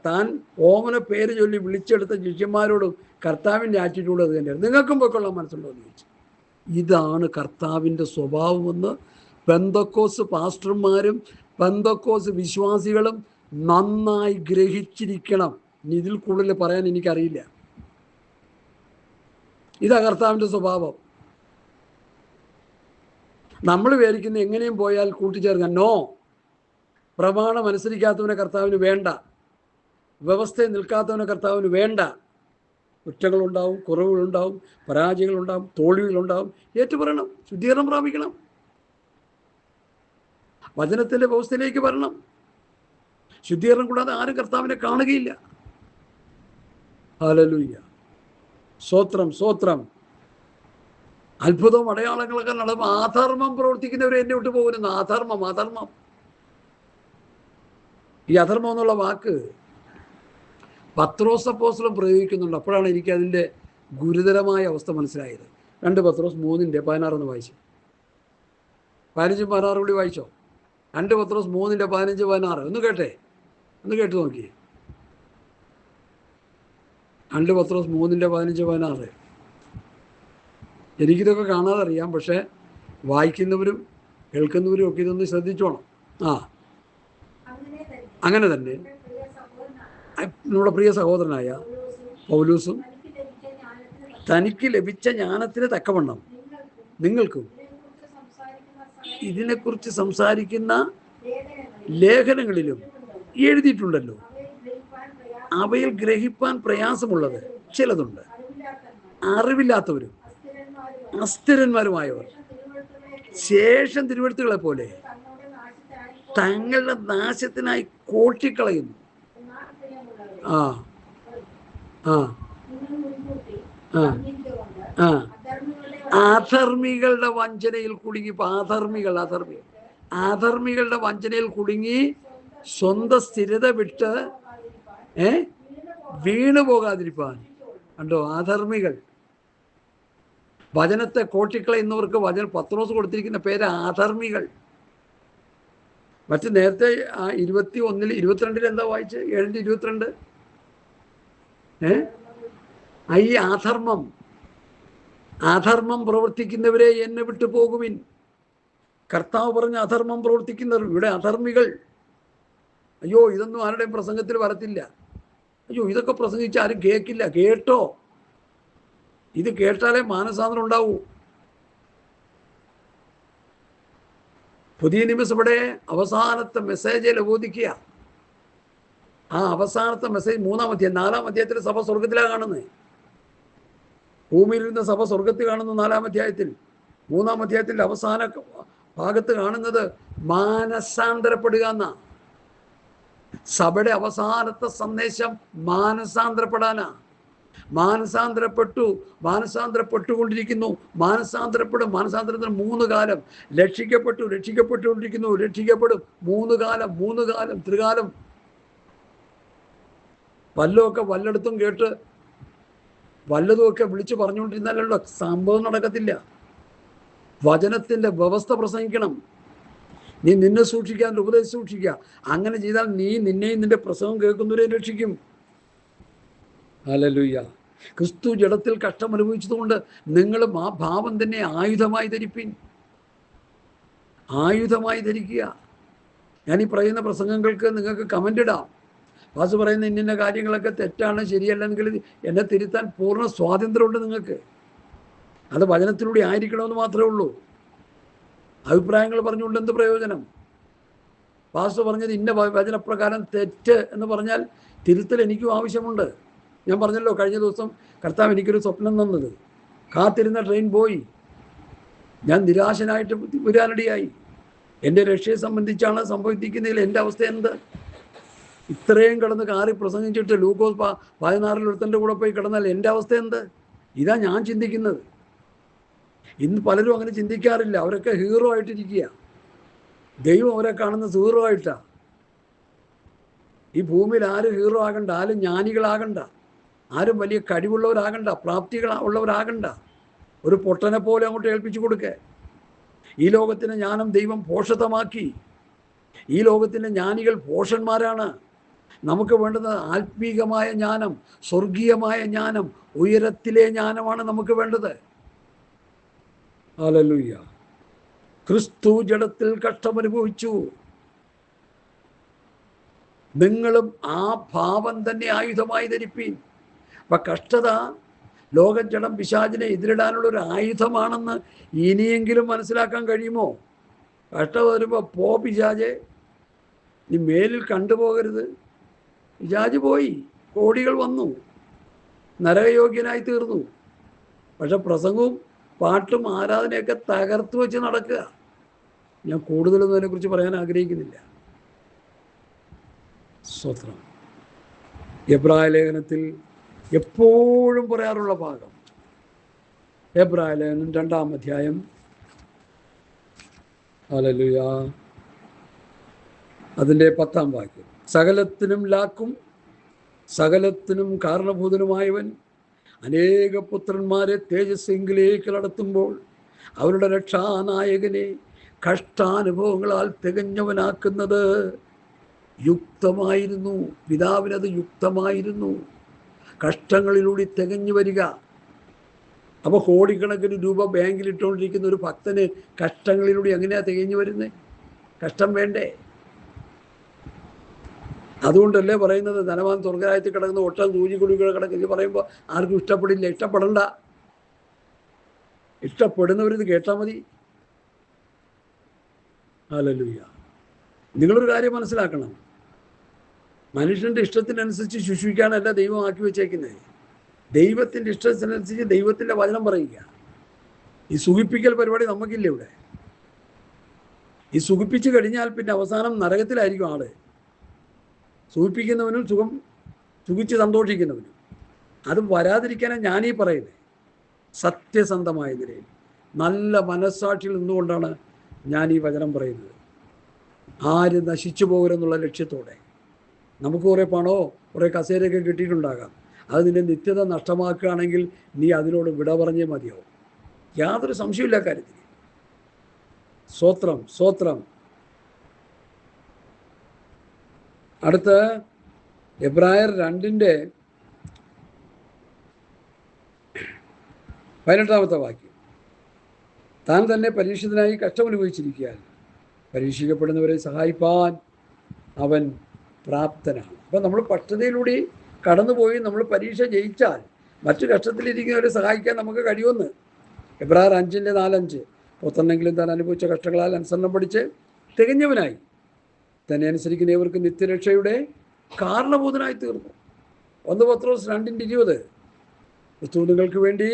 താൻ ഓമന പേര് ചൊല്ലി വിളിച്ചെടുത്ത ശിഷ്യന്മാരോടും കർത്താവിൻ്റെ ആറ്റിറ്റ്യൂഡ് അത് തന്നെയാണ്. നിങ്ങൾക്കും പോയിക്കൊള്ളാൻ മനസ്സുണ്ടോ എന്ന് ചോദിച്ചു. ഇതാണ് കർത്താവിൻ്റെ സ്വഭാവമെന്ന് പെന്തക്കോസ് പാസ്റ്റർമാരും പെന്തക്കോസ് വിശ്വാസികളും നന്നായി ഗ്രഹിച്ചിരിക്കണം. ഇനി ഇതിൽ കൂടുതൽ പറയാൻ എനിക്കറിയില്ല. ഇതാ കർത്താവിൻ്റെ സ്വഭാവം. നമ്മൾ വിചാരിക്കുന്നത് എങ്ങനെയും പോയാൽ കൂട്ടിച്ചേർക്കാൻ. നോ, പ്രമാണം അനുസരിക്കാത്തവനെ കർത്താവിന് വേണ്ട, വ്യവസ്ഥയിൽ നിൽക്കാത്തവനെ കർത്താവിന് വേണ്ട. കുറ്റങ്ങളുണ്ടാവും, കുറവുകളുണ്ടാവും, പരാജയങ്ങളുണ്ടാവും, തോൽവികളുണ്ടാവും. ഏറ്റുപറയണം, ശുദ്ധീകരണം പ്രാപിക്കണം, വചനത്തിൻ്റെ വ്യവസ്ഥയിലേക്ക് വരണം. ശുദ്ധീകരണം കൂടാതെ ആരും കർത്താവിനെ കാണുകയില്ല. ഹല്ലേലൂയ, സ്തോത്രം സ്തോത്രം. അത്ഭുതവും അടയാളങ്ങളൊക്കെ നടക്കും. ആധർമ്മം പ്രവർത്തിക്കുന്നവരെ എന്നെ വിട്ടു പോകുന്നു. അധർമ്മം. ഈ അധർമ്മം എന്നുള്ള വാക്ക് പത്രോസ് അപ്പോസ്തലൻ പ്രയോഗിക്കുന്നുണ്ട്. അപ്പോഴാണ് എനിക്ക് അതിൻ്റെ ഗുരുതരമായ അവസ്ഥ മനസ്സിലായത്. 2 പത്രോസ് 3:16 വായിച്ചു. 15-16 കൂടി വായിച്ചോ. 2 പത്രോസ് 3:15-16 ഒന്ന് കേട്ട് നോക്കിയേ. 2 പത്രോസ് 3:15-16. എനിക്കിതൊക്കെ കാണാതെ അറിയാം, പക്ഷേ വായിക്കുന്നവരും കേൾക്കുന്നവരും ഒക്കെ ഇതൊന്ന് ശ്രദ്ധിച്ചോണം. അങ്ങനെ തന്നെ നമ്മുടെ പ്രിയ സഹോദരനായ പൗലോസും തനിക്ക് ലഭിച്ച ജ്ഞാനത്തിന് തക്കവണ്ണം നിങ്ങൾക്കും ഇതിനെക്കുറിച്ച് സംസാരിക്കുന്ന ലേഖനങ്ങളിലും എഴുതിയിട്ടുണ്ടല്ലോ. അവയിൽ ഗ്രഹിപ്പാൻ പ്രയാസമുള്ളത് ചിലതുണ്ട്. അറിവില്ലാത്തവരും അസ്ഥിരന്മാരുമായവർ ശേഷം തിരുവെഴുത്തുകളെ പോലെ തങ്ങളുടെ നാശത്തിനായി കോട്ടിക്കളയുന്നു. അധർമ്മികളുടെ വഞ്ചനയിൽ കുടുങ്ങി. അധർമ്മികളുടെ വഞ്ചനയിൽ കുടുങ്ങി സ്വന്തം സ്ഥിരത വിട്ട് വീണു പോകാതിരിപ്പാൻ. കണ്ടോ, അധർമ്മികൾ. വചനത്തെ കോട്ടിക്കളയുന്നവർക്ക് പത്രോസ് കൊടുത്തിരിക്കുന്ന പേര് അധർമ്മികൾ. മറ്റ് നേരത്തെ 21 22 എന്താ വായിച്ച്? 7:22. ഈ അധർമ്മം അധർമ്മം പ്രവർത്തിക്കുന്നവരെ എന്നെ വിട്ടു പോകുവിൻ. കർത്താവ് പറഞ്ഞ അധർമ്മം പ്രവർത്തിക്കുന്നവർ, ഇവിടെ അധർമ്മികൾ. അയ്യോ ഇതൊന്നും ആരുടെയും പ്രസംഗത്തിൽ വരത്തില്ല, അയ്യോ ഇതൊക്കെ പ്രസംഗിച്ച് ആരും കേൾക്കില്ല. കേട്ടോ, ഇത് കേട്ടാലേ മാനസാന്തരം ഉണ്ടാവൂ. പുതിയ നിയമസം ഇവിടെ അവസാനത്തെ മെസ്സേജ് ബോധിക്കുക. ആ അവസാനത്തെ മെസ്സേജ് 3-ാം അധ്യായം 4-ാം അധ്യായത്തിൽ സഭ സ്വർഗത്തിലാണ് കാണുന്നത്. ഭൂമിയിലിരുന്ന സഭ സ്വർഗത്തിൽ കാണുന്നു 4-ാം അധ്യായത്തിൽ. 3-ാം അധ്യായത്തിൻ്റെ അവസാന ഭാഗത്ത് കാണുന്നത് മാനസാന്തരപ്പെടുക എന്നാ. സഭയുടെ അവസാനത്തെ സന്ദേശം മാനസാന്തരപ്പെടാനാ. മാനസാന്തരപ്പെട്ടുകൊണ്ടിരിക്കുന്നു, മാനസാന്തരപ്പെടും. മാനസാന്തരത്തിന് 3 കാലം. രക്ഷിക്കപ്പെട്ടുകൊണ്ടിരിക്കുന്നു, രക്ഷിക്കപ്പെടും. 3 കാലം, ത്രികാലം. വല്ലതുമൊക്കെ വല്ലയിടത്തും കേട്ട് വല്ലതുമൊക്കെ വിളിച്ചു പറഞ്ഞുകൊണ്ടിരുന്നാലുള്ള സംഭവം നടക്കത്തില്ല. വചനത്തിൻ്റെ വ്യവസ്ഥ പ്രസംഗിക്കണം. നീ നിന്നെ സൂക്ഷിക്കാൻ ഉപദേശം സൂക്ഷിക്കുക. അങ്ങനെ ചെയ്താൽ നീ നിന്നെയും നിന്റെ പ്രസംഗം കേൾക്കുന്നവരെയും രക്ഷിക്കും. ഹല്ലേലൂയ. ക്രിസ്തു ജഡത്തിൽ കഷ്ടം അനുഭവിച്ചതുകൊണ്ട് നിങ്ങളും ആ ഭാവം തന്നെ ആയുധമായി ധരിപ്പിൻ. ആയുധമായി ധരിക്കുക. ഞാനീ പറയുന്ന പ്രസംഗങ്ങൾക്ക് നിങ്ങൾക്ക് കമൻ്റ് ഇടാം. വാസു പറയുന്ന ഇന്ന കാര്യങ്ങളൊക്കെ തെറ്റാണ്, ശരിയല്ലെങ്കിൽ എന്നെ തിരുത്താൻ പൂർണ്ണ സ്വാതന്ത്ര്യമുണ്ട് നിങ്ങൾക്ക്. അത് വചനത്തിലൂടെ ആയിരിക്കണമെന്ന് മാത്രമേ ഉള്ളൂ. അഭിപ്രായങ്ങൾ പറഞ്ഞുകൊണ്ട് എന്ത് പ്രയോജനം? വാസു പറഞ്ഞത് ഇന്ന വചനപ്രകാരം തെറ്റ് എന്ന് പറഞ്ഞാൽ തിരുത്തൽ എനിക്കും ആവശ്യമുണ്ട്. ഞാൻ പറഞ്ഞല്ലോ കഴിഞ്ഞ ദിവസം കർത്താവ് എനിക്കൊരു സ്വപ്നം തന്നത്. കാത്തിരുന്ന ട്രെയിൻ പോയി, ഞാൻ നിരാശനായിട്ട് വരാനിടയായി. എൻ്റെ രക്ഷയെ സംബന്ധിച്ചാണ് സംഭവിക്കുന്നതിൽ എൻ്റെ അവസ്ഥ എന്ത്? ഇത്രയും കിടന്ന് കാറി പ്രസംഗിച്ചിട്ട് ലൂക്കോസ് 16 ഒരുത്തൻ്റെ കൂടെ പോയി കിടന്നാൽ എൻ്റെ അവസ്ഥ എന്ത്? ഇതാ ഞാൻ ചിന്തിക്കുന്നത്. ഇന്ന് പലരും അങ്ങനെ ചിന്തിക്കാറില്ല. അവരൊക്കെ ഹീറോ ആയിട്ടിരിക്കുക. ദൈവം അവരെ കാണുന്ന ഹീറോ ആയിട്ടാണ്. ഈ ഭൂമിയിൽ ആരും ഹീറോ ആകണ്ട, ആരും ജ്ഞാനികളാകണ്ട, ആരും വലിയ കഴിവുള്ളവരാകണ്ട, ഉള്ളവരാകണ്ട. ഒരു പൊട്ടനെ പോലെ അങ്ങോട്ട് ഏൽപ്പിച്ചു കൊടുക്കുക. ഈ ലോകത്തിൻ്റെ ജ്ഞാനം ദൈവം ഭോഷത്വമാക്കി. ഈ ലോകത്തിൻ്റെ ജ്ഞാനികൾ ഭോഷന്മാരാണ്. നമുക്ക് വേണ്ടത് ആത്മീകമായ ജ്ഞാനം, സ്വർഗീയമായ ജ്ഞാനം, ഉയരത്തിലെ ജ്ഞാനമാണ് നമുക്ക് വേണ്ടത്. ഹല്ലേലൂയ. ക്രിസ്തു ജഡത്തിൽ കഷ്ടമനുഭവിച്ചു. നിങ്ങളും ആ ഭാവം തന്നെ ആയുധമായി ധരിപ്പീൻ. അപ്പം കഷ്ടത ലോകം, ജഡം, പിശാചിനെ എതിരിടാനുള്ള ഒരു ആയുധമാണെന്ന് ഇനിയെങ്കിലും മനസ്സിലാക്കാൻ കഴിയുമോ? കഷ്ടത വരുമ്പോൾ പിശാചെ, നീ മേലിൽ കണ്ടുപോകരുത്. പിശാച് പോയി, കോടികൾ വന്നു, നരകയോഗ്യനായി തീർന്നു. പക്ഷെ പ്രസംഗവും പാട്ടും ആരാധനയൊക്കെ തകർത്തു വെച്ച് നടക്കുക. ഞാൻ കൂടുതലൊന്നും അതിനെക്കുറിച്ച് പറയാൻ ആഗ്രഹിക്കുന്നില്ല. സ്തോത്രം. എബ്രായ ലേഖനത്തിൽ എപ്പോഴും പറയാറുള്ള ഭാഗം, എബ്രായ ലേഖനം 2-ാം അധ്യായം. ഹല്ലേലൂയ. അതിൻ്റെ 10-ാം വാക്യം. സകലത്തിനും ലാക്കും സകലത്തിനും കാരണഭൂതനുമായവൻ അനേക പുത്രന്മാരെ തേജസ്സെങ്കിലേക്ക് നടത്തുമ്പോൾ അവരുടെ രക്ഷാനായകനെ കഷ്ടാനുഭവങ്ങളാൽ തികഞ്ഞവനാക്കുന്നത് യുക്തമായിരുന്നു. പിതാവിനത് യുക്തമായിരുന്നു. കഷ്ടങ്ങളിലൂടെ തികഞ്ഞു വരിക. അപ്പോൾ കോടിക്കണക്കിന് രൂപ ബാങ്കിലിട്ടുകൊണ്ടിരിക്കുന്ന ഒരു ഭക്തന് കഷ്ടങ്ങളിലൂടെ എങ്ങനെയാണ് തികഞ്ഞു വരുന്നത്? കഷ്ടം വേണ്ടേ? അതുകൊണ്ടല്ലേ പറയുന്നത് ധനവാൻ സ്വർഗ്ഗരാജ്യത്തിൽ കിടക്കുന്ന ഒട്ടം സൂചിക്കുടികൾ കിടക്കുക. ഇത് പറയുമ്പോൾ ആർക്കും ഇഷ്ടപ്പെടില്ല. ഇഷ്ടപ്പെടണ്ട. ഇഷ്ടപ്പെടുന്നവരിത് കേട്ടാൽ മതി. ഹല്ലേലൂയ. നിങ്ങളൊരു കാര്യം മനസ്സിലാക്കണം. മനുഷ്യൻ്റെ ഇഷ്ടത്തിനനുസരിച്ച് ശുശ്രൂഷിക്കാനല്ല ദൈവം ആക്കി വെച്ചേക്കുന്നത്. ദൈവത്തിൻ്റെ ഇഷ്ടത്തിനനുസരിച്ച് ദൈവത്തിൻ്റെ വചനം പറയുക. ഈ സുഖിപ്പിക്കൽ പരിപാടി നമുക്കില്ല ഇവിടെ. ഈ സുഖിപ്പിച്ച് കഴിഞ്ഞാൽ പിന്നെ അവസാനം നരകത്തിലായിരിക്കും ആള്. സുഖിപ്പിക്കുന്നവനും സുഖിച്ച് സന്തോഷിക്കുന്നവനും. അത് വരാതിരിക്കാനാണ് ഞാനീ പറയുന്നത്. സത്യസന്ധമായ നിലയിൽ നല്ല മനസ്സാക്ഷിയിൽ നിന്നുകൊണ്ടാണ് ഞാൻ ഈ വചനം പറയുന്നത്. ആര് നശിച്ചു പോകരുതെന്നുള്ള ലക്ഷ്യത്തോടെ. നമുക്ക് കുറേ പണമോ കുറേ കസേരയൊക്കെ കിട്ടിയിട്ടുണ്ടാകാം. അത് നിന്റെ നിത്യത നഷ്ടമാക്കുകയാണെങ്കിൽ നീ അതിനോട് വിട പറഞ്ഞേ മതിയാവും. യാതൊരു സംശയമില്ല കാര്യത്തിൽ. സ്തോത്രം, സ്തോത്രം. അടുത്ത എബ്രായർ 2-ന്റെ 18-ാമത്തെ വാക്യം, താൻ തന്നെ പരീക്ഷിതനായി കഷ്ടമനുഭവിച്ചിരിക്കാൻ പരീക്ഷിക്കപ്പെടുന്നവരെ സഹായിപ്പാൻ അവൻ പ്രാപ്തനാണ്. അപ്പം നമ്മൾ പക്വതയിലൂടെ കടന്നുപോയി നമ്മൾ പരീക്ഷ ജയിച്ചാൽ മറ്റു കഷ്ടത്തിലിരിക്കുന്നവരെ സഹായിക്കാൻ നമുക്ക് കഴിയുമെന്ന് എബ്രായർ 5:4-5, പുത്രനെങ്കിലും താൻ അനുഭവിച്ച കഷ്ടങ്ങളാൽ അനുസരണം പഠിച്ച് തികഞ്ഞവനായി തന്നെ അനുസരിക്കുന്നവർക്ക് നിത്യരക്ഷയുടെ കാരണഭൂതനായി തീർന്നു. 1 പത്രോസ് 2:20, ക്രിസ്തു നിങ്ങൾക്ക് വേണ്ടി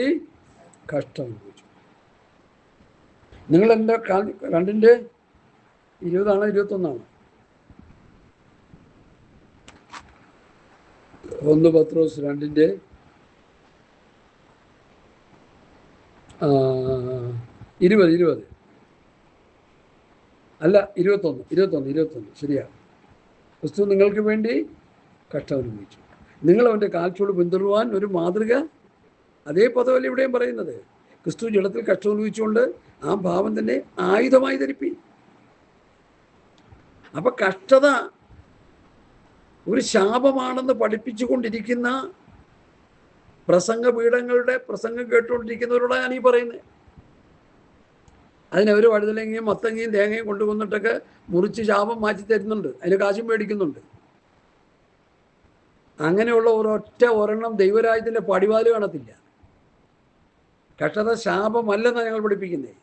കഷ്ടം അനുഭവിച്ചു. നിങ്ങൾ എൻ്റെ 2:20 21 1 പത്രോസ് 2:20 അല്ല 21 ശരിയാ. ക്രിസ്തു നിങ്ങൾക്ക് വേണ്ടി കഷ്ടം അനുഭവിച്ചു, നിങ്ങൾ അവൻ്റെ കാൽച്ചോട് പിന്തുടരുവാൻ ഒരു മാതൃക. അതേ പദമല്ല ഇവിടെയും പറയുന്നത്. ക്രിസ്തു ജഡത്തിൽ കഷ്ടം അനുഭവിച്ചുകൊണ്ട് ആ ഭാവം തന്നെ ആയുധമായി ധരിപ്പി. അപ്പൊ കഷ്ടത ഒരു ശാപമാണെന്ന് പഠിപ്പിച്ചുകൊണ്ടിരിക്കുന്ന പ്രസംഗപീഠങ്ങളുടെ പ്രസംഗം കേട്ടുകൊണ്ടിരിക്കുന്നവരോടാണ് ഞാൻ ഈ പറയുന്നത്. അതിനവർ വഴുതലങ്ങയും മത്തങ്ങയും തേങ്ങയും കൊണ്ടുവന്നിട്ടൊക്കെ മുറിച്ച് ശാപം മാറ്റി തരുന്നുണ്ട്, അതിന് കാശും മേടിക്കുന്നുണ്ട്. അങ്ങനെയുള്ള ഒരെണ്ണം ദൈവരാജ്യത്തിൻ്റെ പടിവാല് കാണത്തില്ല. കഷ്ടത ശാപമല്ലെന്നാണ് ഞങ്ങൾ പഠിപ്പിക്കുന്നത്.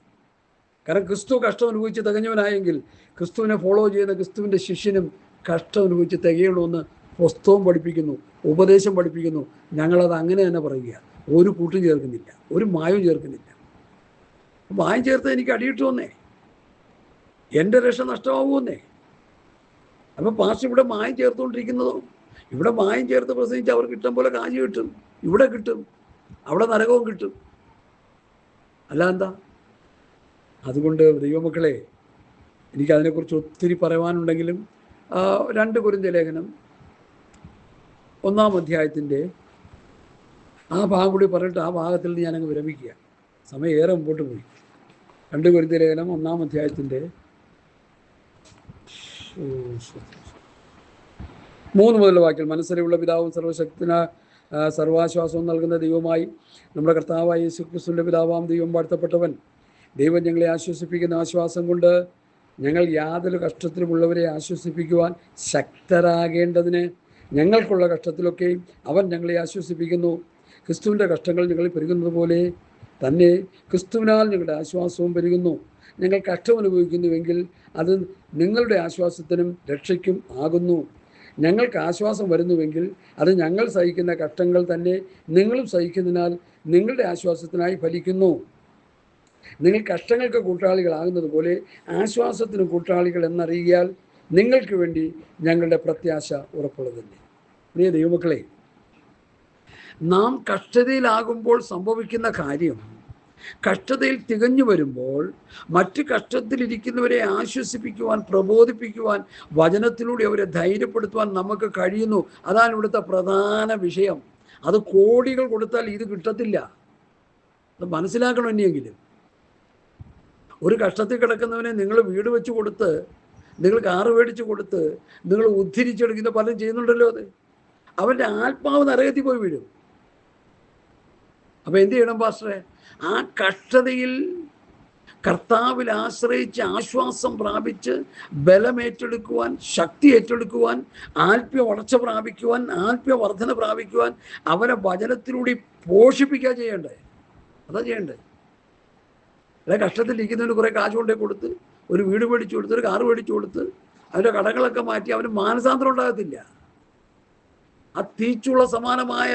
കാരണം ക്രിസ്തു കഷ്ടം അനുഭവിച്ച് തികഞ്ഞവനായെങ്കിൽ ക്രിസ്തുവിനെ ഫോളോ ചെയ്യുന്ന ക്രിസ്തുവിൻ്റെ ശിഷ്യനും കഷ്ടം അനുഭവിച്ച് തികയണമെന്ന് പുസ്തകം പഠിപ്പിക്കുന്നു, ഉപദേശം പഠിപ്പിക്കുന്നു. ഞങ്ങളത് അങ്ങനെ തന്നെ പറയുക, ഒരു കൂട്ടും ചേർക്കുന്നില്ല, ഒരു മായവും ചേർക്കുന്നില്ല. മായം ചേർത്ത് എനിക്ക് അടിയിട്ടു വന്നേ, എൻ്റെ രക്ഷ നഷ്ടമാവുമെന്നേ. അപ്പം പാസ്റ്റർ ഇവിടെ മായം ചേർത്തുകൊണ്ടിരിക്കുന്നതോ, ഇവിടെ മായം ചേർത്ത് പ്രസംഗിച്ച് അവർക്ക് ഇഷ്ടം പോലെ കാശ് കിട്ടും, ഇവിടെ കിട്ടും, അവിടെ നരകവും കിട്ടും. അല്ല എന്താ? അതുകൊണ്ട് ദൈവമക്കളെ, എനിക്കതിനെക്കുറിച്ച് ഒത്തിരി പറയുവാനുണ്ടെങ്കിലും 2 കൊരിന്ത്യർ ലേഖനം 1-ാം അധ്യായത്തിൻ്റെ ആ ഭാഗം കൂടി പറഞ്ഞിട്ട് ആ ഭാഗത്തിൽ നിന്ന് ഞാനങ്ങ് വിരമിക്കുക. സമയം ഏറെ മുമ്പോട്ട് പോയി. 2 കൊരിന്ത്യർ ലേഖനം 1-ാം അധ്യായത്തിൻ്റെ 3 മുതലുള്ള വാക്യം, മനസ്സിലുള്ള പിതാവും സർവാശ്വാസവും നൽകുന്ന ദൈവമായി നമ്മുടെ കർത്താവായ യേശുക്രിസ്തുവിൻ്റെ പിതാവാം ദൈവം വാഴ്ത്തപ്പെട്ടവൻ. ദൈവം ഞങ്ങളെ ആശ്വസിപ്പിക്കുന്ന ആശ്വാസം കൊണ്ട് ഞങ്ങൾ യാതൊരു കഷ്ടത്തിലുമുള്ളവരെ ആശ്വസിപ്പിക്കുവാൻ ശക്തരാകേണ്ടതിന് ഞങ്ങൾക്കുള്ള കഷ്ടത്തിലൊക്കെയും അവൻ ഞങ്ങളെ ആശ്വസിപ്പിക്കുന്നു. ക്രിസ്തുവിൻ്റെ കഷ്ടങ്ങൾ ഞങ്ങളിൽ പെരുകുന്നത് പോലെ തന്നെ ക്രിസ്തുവിനാൽ ഞങ്ങളുടെ ആശ്വാസവും പെരുകുന്നു. ഞങ്ങൾ കഷ്ടം അനുഭവിക്കുന്നുവെങ്കിൽ അത് നിങ്ങളുടെ ആശ്വാസത്തിനും രക്ഷയ്ക്കും ആകുന്നു. ഞങ്ങൾക്ക് ആശ്വാസം വരുന്നുവെങ്കിൽ അത് ഞങ്ങൾ സഹിക്കുന്ന കഷ്ടങ്ങൾ തന്നെ നിങ്ങളും സഹിക്കുന്നതിനാൽ നിങ്ങളുടെ ആശ്വാസത്തിനായി ഫലിക്കുന്നു. നിങ്ങൾ കഷ്ടങ്ങൾക്ക് കൂട്ടാളികളാകുന്നത് പോലെ ആശ്വാസത്തിന് കൂട്ടാളികൾ എന്നറിയാൽ നിങ്ങൾക്ക് വേണ്ടി ഞങ്ങളുടെ പ്രത്യാശ ഉറപ്പുള്ളത് തന്നെ. പ്രിയ ദൈവമക്കളെ, നാം കഷ്ടതയിലാകുമ്പോൾ സംഭവിക്കുന്ന കാര്യം, കഷ്ടതയിൽ തികഞ്ഞു വരുമ്പോൾ മറ്റ് കഷ്ടത്തിലിരിക്കുന്നവരെ ആശ്വസിപ്പിക്കുവാൻ, പ്രബോധിപ്പിക്കുവാൻ, വചനത്തിലൂടെ അവരെ ധൈര്യപ്പെടുത്തുവാൻ നമുക്ക് കഴിയുന്നു. അതാണ് ഇവിടുത്തെ പ്രധാന വിഷയം. അത് കോടികൾ കൊടുത്താൽ ഇത് കിട്ടത്തില്ല. അത് മനസ്സിലാക്കണം. ഇനിയെങ്കിലും ഒരു കഷ്ടത്തിൽ കിടക്കുന്നവനെ നിങ്ങൾ വീട് വെച്ച് കൊടുത്ത്, നിങ്ങൾ കാറ് മേടിച്ച് കൊടുത്ത്, നിങ്ങൾ ഉദ്ധരിച്ചെടുക്കുന്ന പലരും ചെയ്യുന്നുണ്ടല്ലോ. അത് അവൻ്റെ ആത്മാവ് നരകത്തിൽ പോയി വീഴും. അപ്പം എന്ത് ചെയ്യണം പാസ്റ്ററെ? ആ കഷ്ടതയിൽ കർത്താവിൽ ആശ്രയിച്ച് ആശ്വാസം പ്രാപിച്ച് ബലമേറ്റെടുക്കുവാൻ, ശക്തി ഏറ്റെടുക്കുവാൻ, ആത്മീയ വളർച്ച പ്രാപിക്കുവാൻ, ആത്മീയ വർധന പ്രാപിക്കുവാൻ അവരെ വചനത്തിലൂടെ പോഷിപ്പിക്കുക ചെയ്യേണ്ടേ. അതാ ചെയ്യേണ്ടത്. അല്ലെ കഷ്ടത്തിലിരിക്കുന്നതിന് കുറേ കാശ് കൊണ്ടേ കൊടുത്ത്, ഒരു വീട് മേടിച്ചു കൊടുത്ത്, ഒരു കാറ് മേടിച്ചു കൊടുത്ത്, അവൻ്റെ കടകളൊക്കെ മാറ്റി അവന് മാനസാന്തരം ഉണ്ടാകത്തില്ല. ആ തീച്ചുള്ള സമാനമായ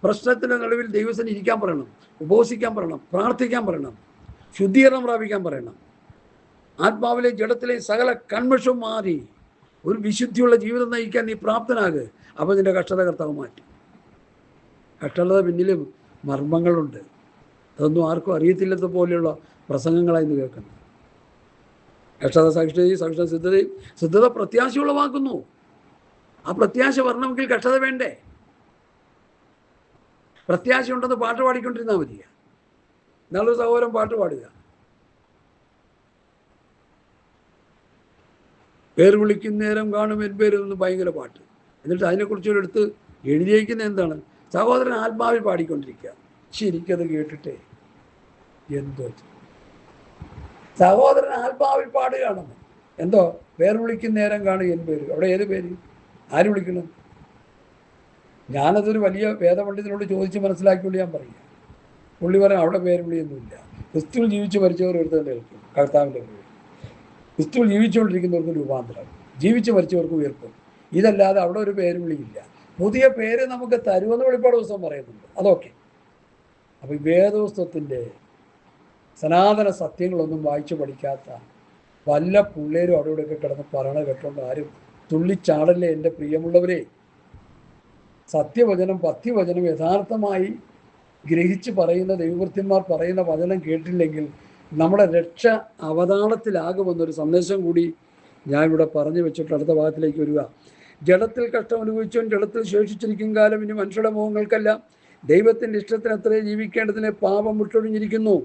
പ്രശ്നത്തിൻ്റെ നടുവിൽ ദൈവത്തിന് ഇരിക്കാൻ പറയണം, ഉപവസിക്കാൻ പറയണം, പ്രാർത്ഥിക്കാൻ പറയണം, ശുദ്ധീകരണം പ്രാപിക്കാൻ പറയണം. ആത്മാവിലെ ജഡത്തിലെ സകല കൺമഷവും മാറി ഒരു വിശുദ്ധിയുള്ള ജീവിതം നയിക്കാൻ നീ പ്രാപ്തനാകുക. അപ്പോൾ നിന്റെ കഷ്ടത കർത്താവ് മാറ്റി. കഷ്ടത പിന്നിലും മർമ്മങ്ങളുണ്ട്. അതൊന്നും ആർക്കും അറിയത്തില്ലാത്ത പോലെയുള്ള പ്രസംഗങ്ങളായിരുന്നു കേൾക്കുന്നത്. കഷ്ടത സഹിഷ്ണുതയും, സഹിഷ്ണുത സിദ്ധതയും, സിദ്ധത പ്രത്യാശയുള്ളവാക്കുന്നു. ആ പ്രത്യാശ വരണമെങ്കിൽ കഷ്ടത വേണ്ടേ? പ്രത്യാശ ഉണ്ടെന്ന് പാട്ട് പാടിക്കൊണ്ടിരുന്നാൽ മതിയ. നല്ലൊരു സഹോദരൻ പാട്ട് പാടുക, പേര് വിളിക്കുന്ന നേരം കാണും എൻ പേര് എന്ന് ഭയങ്കര പാട്ട്. എന്നിട്ട് അതിനെക്കുറിച്ചൊരിടത്ത് എഴുതിയിരിക്കുന്ന എന്താണ്? സഹോദരൻ ആത്മാവിൽ പാടിക്കൊണ്ടിരിക്കുക. ശരിക്കത് കേട്ടിട്ടേ എന്തോ സഹോദരൻ ആത്മാവിൽ പാടുകയാണെന്ന്. എന്തോ പേർ വിളിക്കുന്ന നേരം കാണും എൻ പേര്. അവിടെ ഏത് പേര്? ആര് വിളിക്കണം? ഞാനതൊരു വലിയ വേദപണ്ഡിതനോട് ചോദിച്ച് മനസ്സിലാക്കിക്കൊണ്ട് ഞാൻ പറയുക. പുള്ളി പറയാം അവിടെ പേര് വിളിയൊന്നുമില്ല. ക്രിസ്തുവിൽ ജീവിച്ച് മരിച്ചവർ എടുത്ത് കേൾക്കും കർത്താവിൻ്റെ പേര്. ക്രിസ്തുവിൽ ജീവിച്ചുകൊണ്ടിരിക്കുന്നവർക്ക് രൂപാന്തരം, ജീവിച്ച് മരിച്ചവർക്ക് ഉയർക്കും. ഇതല്ലാതെ അവിടെ ഒരു പേര് വിളിയില്ല. പുതിയ പേര് നമുക്ക് തരുമെന്ന് വെളിപ്പാട് പുസ്തകം പറയുന്നുണ്ട്. അതൊക്കെ അപ്പം ഈ വേദപുസ്തകത്തിൻ്റെ സനാതന സത്യങ്ങളൊന്നും വായിച്ചു പഠിക്കാത്ത വല്ല പിള്ളേരും അവിടെ ഇവിടെയൊക്കെ കിടന്ന് പറയണ കേട്ടോണ്ട് ആരും തുള്ളിച്ചാടല്ലേ എൻ്റെ പ്രിയമുള്ളവരെ. സത്യവചനം പത്യവചനം യഥാർത്ഥമായി ഗ്രഹിച്ച് പറയുന്ന ദൈവവൃത്യന്മാർ പറയുന്ന വചനം കേട്ടില്ലെങ്കിൽ നമ്മുടെ രക്ഷ അവതാളത്തിലാകുമെന്നൊരു സന്ദേശം കൂടി ഞാൻ ഇവിടെ പറഞ്ഞു വെച്ചിട്ട് അടുത്ത ഭാഗത്തിലേക്ക് വരിക. ജഡത്തിൽ കഷ്ടം അനുഭവിച്ചവൻ ജഡത്തിൽ ശേഷിച്ചിരിക്കും കാലം ഇനി മനുഷ്യരുടെ മോഹങ്ങൾക്കല്ല ദൈവത്തിൻ്റെ ഇഷ്ടത്തിന് അത്രേ ജീവിക്കേണ്ടതിന് പാപം വിട്ടൊഴിഞ്ഞിരിക്കുന്നു.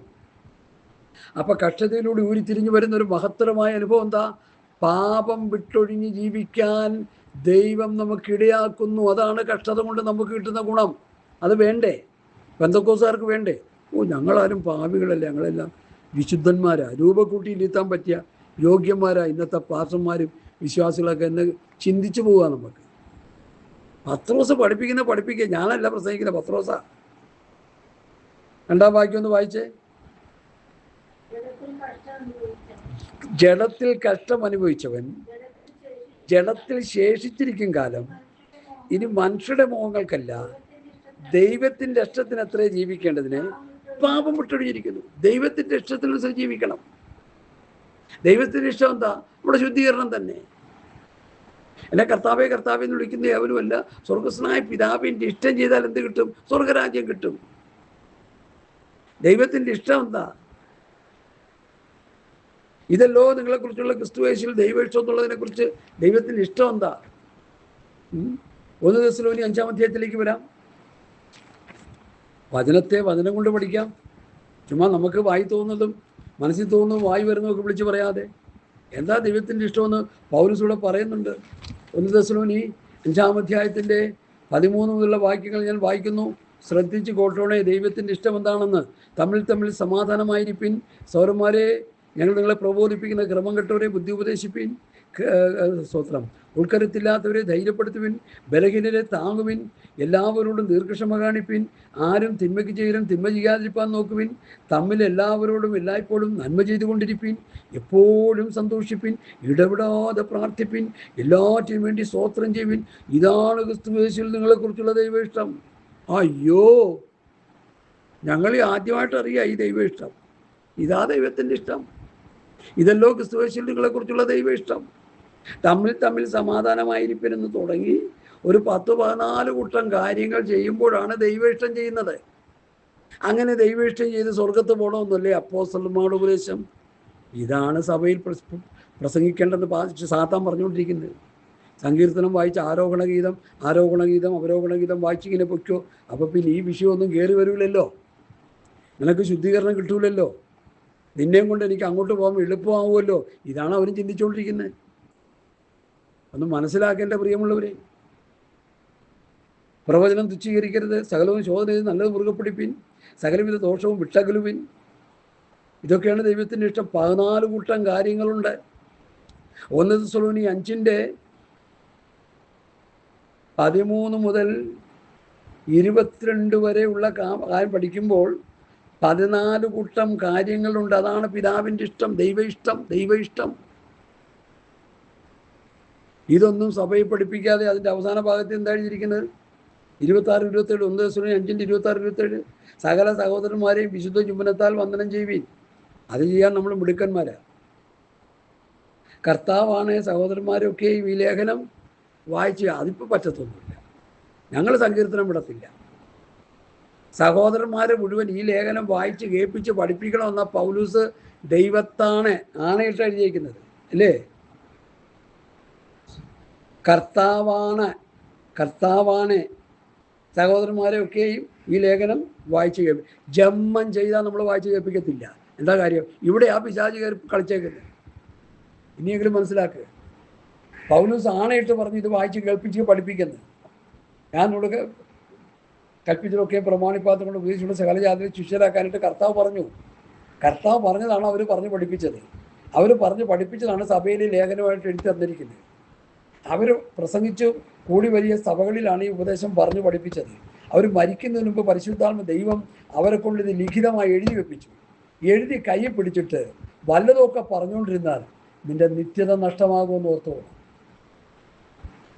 അപ്പം കഷ്ടതയിലൂടെ ഊരിത്തിരിഞ്ഞു വരുന്ന ഒരു മഹത്തരമായ അനുഭവം എന്താ? പാപം വിട്ടൊഴിഞ്ഞ് ജീവിക്കാൻ ദൈവം നമുക്കിടയാക്കുന്നു. അതാണ് കഷ്ടത കൊണ്ട് നമുക്ക് കിട്ടുന്ന ഗുണം. അത് വേണ്ടേ? പെന്തക്കോസ്തുകാർക്ക് വേണ്ടേ? ഞങ്ങളാരും പാപികളല്ല, ഞങ്ങളെല്ലാം വിശുദ്ധന്മാരാ, രൂപക്കൂട്ടിയിലെത്താൻ പറ്റിയ യോഗ്യന്മാരാ ഇന്നത്തെ പാസ്റ്റർമാരും വിശ്വാസികളൊക്കെ എന്ന് ചിന്തിച്ചു പോവുക. നമുക്ക് പത്രോസ് പഠിപ്പിക്കുക. ഞാനല്ല പ്രസംഗിക്കുന്ന, പത്രോസാ. 2-ാം വാക്യം ഒന്ന് വായിച്ചേ. ജഡത്തിൽ കഷ്ടം അനുഭവിച്ചവൻ ജഡത്തിൽ ശേഷിച്ചിരിക്കും കാലം ഇനി മനുഷ്യരുടെ മോഹങ്ങൾക്കല്ല ദൈവത്തിൻ്റെ ഇഷ്ടത്തിന് അത്രേ ജീവിക്കേണ്ടതിന് പാപം വിട്ടൊഴിഞ്ഞിരിക്കുന്നു. ദൈവത്തിൻ്റെ ഇഷ്ടത്തിനനുസരിച്ച് ജീവിക്കണം. ദൈവത്തിൻ്റെ ഇഷ്ടം എന്താ? നമ്മുടെ ശുദ്ധീകരണം തന്നെ. എന്നെ കർത്താവെ കർത്താവെ എന്ന് വിളിക്കുന്ന അവനുമല്ല, സ്വർഗസ്നായ പിതാവിൻ്റെ ഇഷ്ടം ചെയ്താൽ എന്ത് കിട്ടും? സ്വർഗരാജ്യം കിട്ടും. ദൈവത്തിൻ്റെ ഇഷ്ടം എന്താ? ഇതല്ലോ നിങ്ങളെക്കുറിച്ചുള്ള ക്രിസ്തുയേശുവിൽ ദൈവ ഇഷ്ടം എന്നുള്ളതിനെ കുറിച്ച് ദൈവത്തിൻ്റെ ഇഷ്ടം എന്താ? 1 തെസ്സലോനിക്കർ 5-ാം അധ്യായത്തിലേക്ക് വരാം. വചനത്തെ വചനം കൊണ്ട് പഠിക്കാം. ചുമ്മാ നമുക്ക് വായി തോന്നുന്നതും മനസ്സിൽ തോന്നുന്നതും വായി വരുന്നതൊക്കെ വിളിച്ച് പറയാതെ എന്താ ദൈവത്തിൻ്റെ ഇഷ്ടമെന്ന് പൗലോസ് ഇവിടെ പറയുന്നുണ്ട്. 1 തെസ്സലോനിക്കർ 5-ാം അധ്യായത്തിൻ്റെ 13 മുതലുള്ള വാക്യങ്ങൾ ഞാൻ വായിക്കുന്നു. ശ്രദ്ധിച്ച് കോട്ടോണേ. ദൈവത്തിൻ്റെ ഇഷ്ടം എന്താണെന്ന്. തമ്മിൽ സമാധാനമായിരിപ്പിൻ. സൗരന്മാരെ, ഞങ്ങൾ നിങ്ങളെ പ്രബോധിപ്പിക്കുന്ന ക്രമം കെട്ടവരെ ബുദ്ധി ഉപദേശിപ്പിൻ. സ്തോത്രം. ഉൾക്കരുത്തില്ലാത്തവരെ ധൈര്യപ്പെടുത്തുവിൻ. ബലഹീനരെ താങ്ങുവിൻ. എല്ലാവരോടും ദീർഘക്ഷമ കാണിപ്പിൻ. ആരും തിന്മയ്ക്ക് ചെയ്യലും തിന്മ ചെയ്യാതിരിപ്പാൻ നോക്കുവിൻ. തമ്മിൽ എല്ലാവരോടും എല്ലായ്പ്പോഴും നന്മ ചെയ്തുകൊണ്ടിരിപ്പിൻ. എപ്പോഴും സന്തോഷിപ്പിൻ. ഇടപെടാതെ പ്രാർത്ഥിപ്പിൻ. എല്ലാറ്റിനും വേണ്ടി സ്തോത്രം ചെയ്യുവിൻ. ഇതാണ് ക്രിസ്തുയേശുവിൽ നിങ്ങളെക്കുറിച്ചുള്ള ദൈവ ഇഷ്ടം. അയ്യോ, ഞങ്ങൾ ആദ്യമായിട്ട് അറിയാം ഈ ദൈവ ഇഷ്ടം. ഇതാ ദൈവത്തിൻ്റെ ഇഷ്ടം. ഇതല്ലോ ക്രിസ്തുയേശുവിൽ നിങ്ങളെക്കുറിച്ചുള്ള ദൈവ ഇഷ്ടം. തമ്മിൽ സമാധാനമായിരിപ്പിനെന്ന് തുടങ്ങി ഒരു 10-14 കൂട്ടം കാര്യങ്ങൾ ചെയ്യുമ്പോഴാണ് ദൈവ ഇഷ്ടം ചെയ്യുന്നത്. അങ്ങനെ ദൈവ ഇഷ്ടം ചെയ്ത് സ്വർഗത്ത് പോകണമെന്നല്ലേ അപ്പോസ്തലന്മാരുടെ ഉപദേശം. ഇതാണ് സഭയിൽ പ്രസംഗിക്കേണ്ടെന്ന് സാത്താൻ പറഞ്ഞുകൊണ്ടിരിക്കുന്നത്. സങ്കീർത്തനം വായിച്ച് ആരോഹണ ഗീതം അവരോഹണ ഗീതം വായിച്ചിങ്ങനെ പൊയ്ക്കോ. അപ്പം പിന്നെ ഈ വിഷയമൊന്നും കയറി വരില്ലല്ലോ, നിനക്ക് ശുദ്ധീകരണം കിട്ടൂലല്ലോ, നിന്നെയും കൊണ്ട് എനിക്ക് അങ്ങോട്ട് പോകാൻ എളുപ്പമാവുമല്ലോ. ഇതാണ് അവരും ചിന്തിച്ചുകൊണ്ടിരിക്കുന്നത്. ഒന്ന് മനസ്സിലാക്കേണ്ട പ്രിയമുള്ളവരെ. പ്രവചനം തുച്ഛീകരിക്കരുത്. സകലവും ശോധന ചെയ്ത് നല്ലത് മുറുകെ പിടിപ്പിൻ. സകലവിധ ദോഷവും വിട്ടകലുവിൻ. ഇതൊക്കെയാണ് ദൈവത്തിൻ്റെ ഇഷ്ടം. 14 കൂട്ടം കാര്യങ്ങളുണ്ട്. 1 തെസ്സലോനിക്കർ 5-ന്റെ 13 മുതൽ 22 വരെയുള്ള കാര്യം പഠിക്കുമ്പോൾ 14 കൂട്ടം കാര്യങ്ങളുണ്ട്. അതാണ് പിതാവിൻ്റെ ഇഷ്ടം, ദൈവ ഇഷ്ടം. ഇതൊന്നും സഭയെ പഠിപ്പിക്കാതെ അതിൻ്റെ അവസാന ഭാഗത്ത് എന്താ എഴുതിയിരിക്കുന്നത്? 26-27 1 തെസ്സലോനിക്കർ 5-ന്റെ 26-27 സകല സഹോദരന്മാരെയും വിശുദ്ധ ചുംബനത്താൽ വന്ദനം ചെയ്യുവിൻ. അത് ചെയ്യാൻ നമ്മൾ മിടുക്കന്മാരാ. കർത്താവാണ് സഹോദരന്മാരൊക്കെയും ഈ ലേഖനം വായിച്ച്. അതിപ്പോൾ പറ്റത്തൊന്നുമില്ല. ഞങ്ങൾ സങ്കീർത്തനം വിടത്തില്ല. സഹോദരന്മാരെ മുഴുവൻ ഈ ലേഖനം വായിച്ച് കേൾപ്പിച്ച് പഠിപ്പിക്കണമെന്ന പൗലൂസ് ദൈവത്താണ് ആണയിട്ട് എഴുതിയിരിക്കുന്നത് അല്ലേ? കർത്താവാണ് സഹോദരന്മാരെയൊക്കെയും ഈ ലേഖനം വായിച്ച് കേൾപ്പിക്കും. ജന്മം ചെയ്താൽ നമ്മൾ വായിച്ച് കേൾപ്പിക്കത്തില്ല. എന്താ കാര്യം? ഇവിടെ ആ പിശാച് കളിച്ചേക്കുന്നത്. ഇനിയെങ്കിലും മനസ്സിലാക്കുക. പൗലൂസ് ആണയിട്ട് പറഞ്ഞ് ഇത് വായിച്ച് കേൾപ്പിച്ച് പഠിപ്പിക്കുന്നത്. ഞാൻ ഇവിടെ കൽപ്പിച്ചതൊക്കെ പ്രമാണിപ്പാത്രം കൊണ്ട് ഉപയോഗിച്ചുകൊണ്ട് സകല ജാതിയെ ശിഷ്യരാക്കാനായിട്ട് കർത്താവ് പറഞ്ഞു. കർത്താവ് പറഞ്ഞതാണ് അവർ പറഞ്ഞ് പഠിപ്പിച്ചത്. അവർ പറഞ്ഞ് പഠിപ്പിച്ചതാണ് സഭയിൽ ലേഖനമായിട്ട് എഴുതി തന്നിരിക്കുന്നത്. അവർ പ്രസംഗിച്ചു കൂടി വലിയ സഭകളിലാണ് ഈ ഉപദേശം പറഞ്ഞു പഠിപ്പിച്ചത്. അവർ മരിക്കുന്നതിന് മുമ്പ് പരിശുദ്ധാത്മ ദൈവം അവരെ കൊണ്ട് ഇത് ലിഖിതമായി എഴുതി വെപ്പിച്ചു. എഴുതി കയ്യിൽ പിടിച്ചിട്ട് വല്ലതൊക്കെ പറഞ്ഞുകൊണ്ടിരുന്നാൽ നിന്റെ നിത്യത നഷ്ടമാകുമെന്ന് ഓർത്തോളൂ.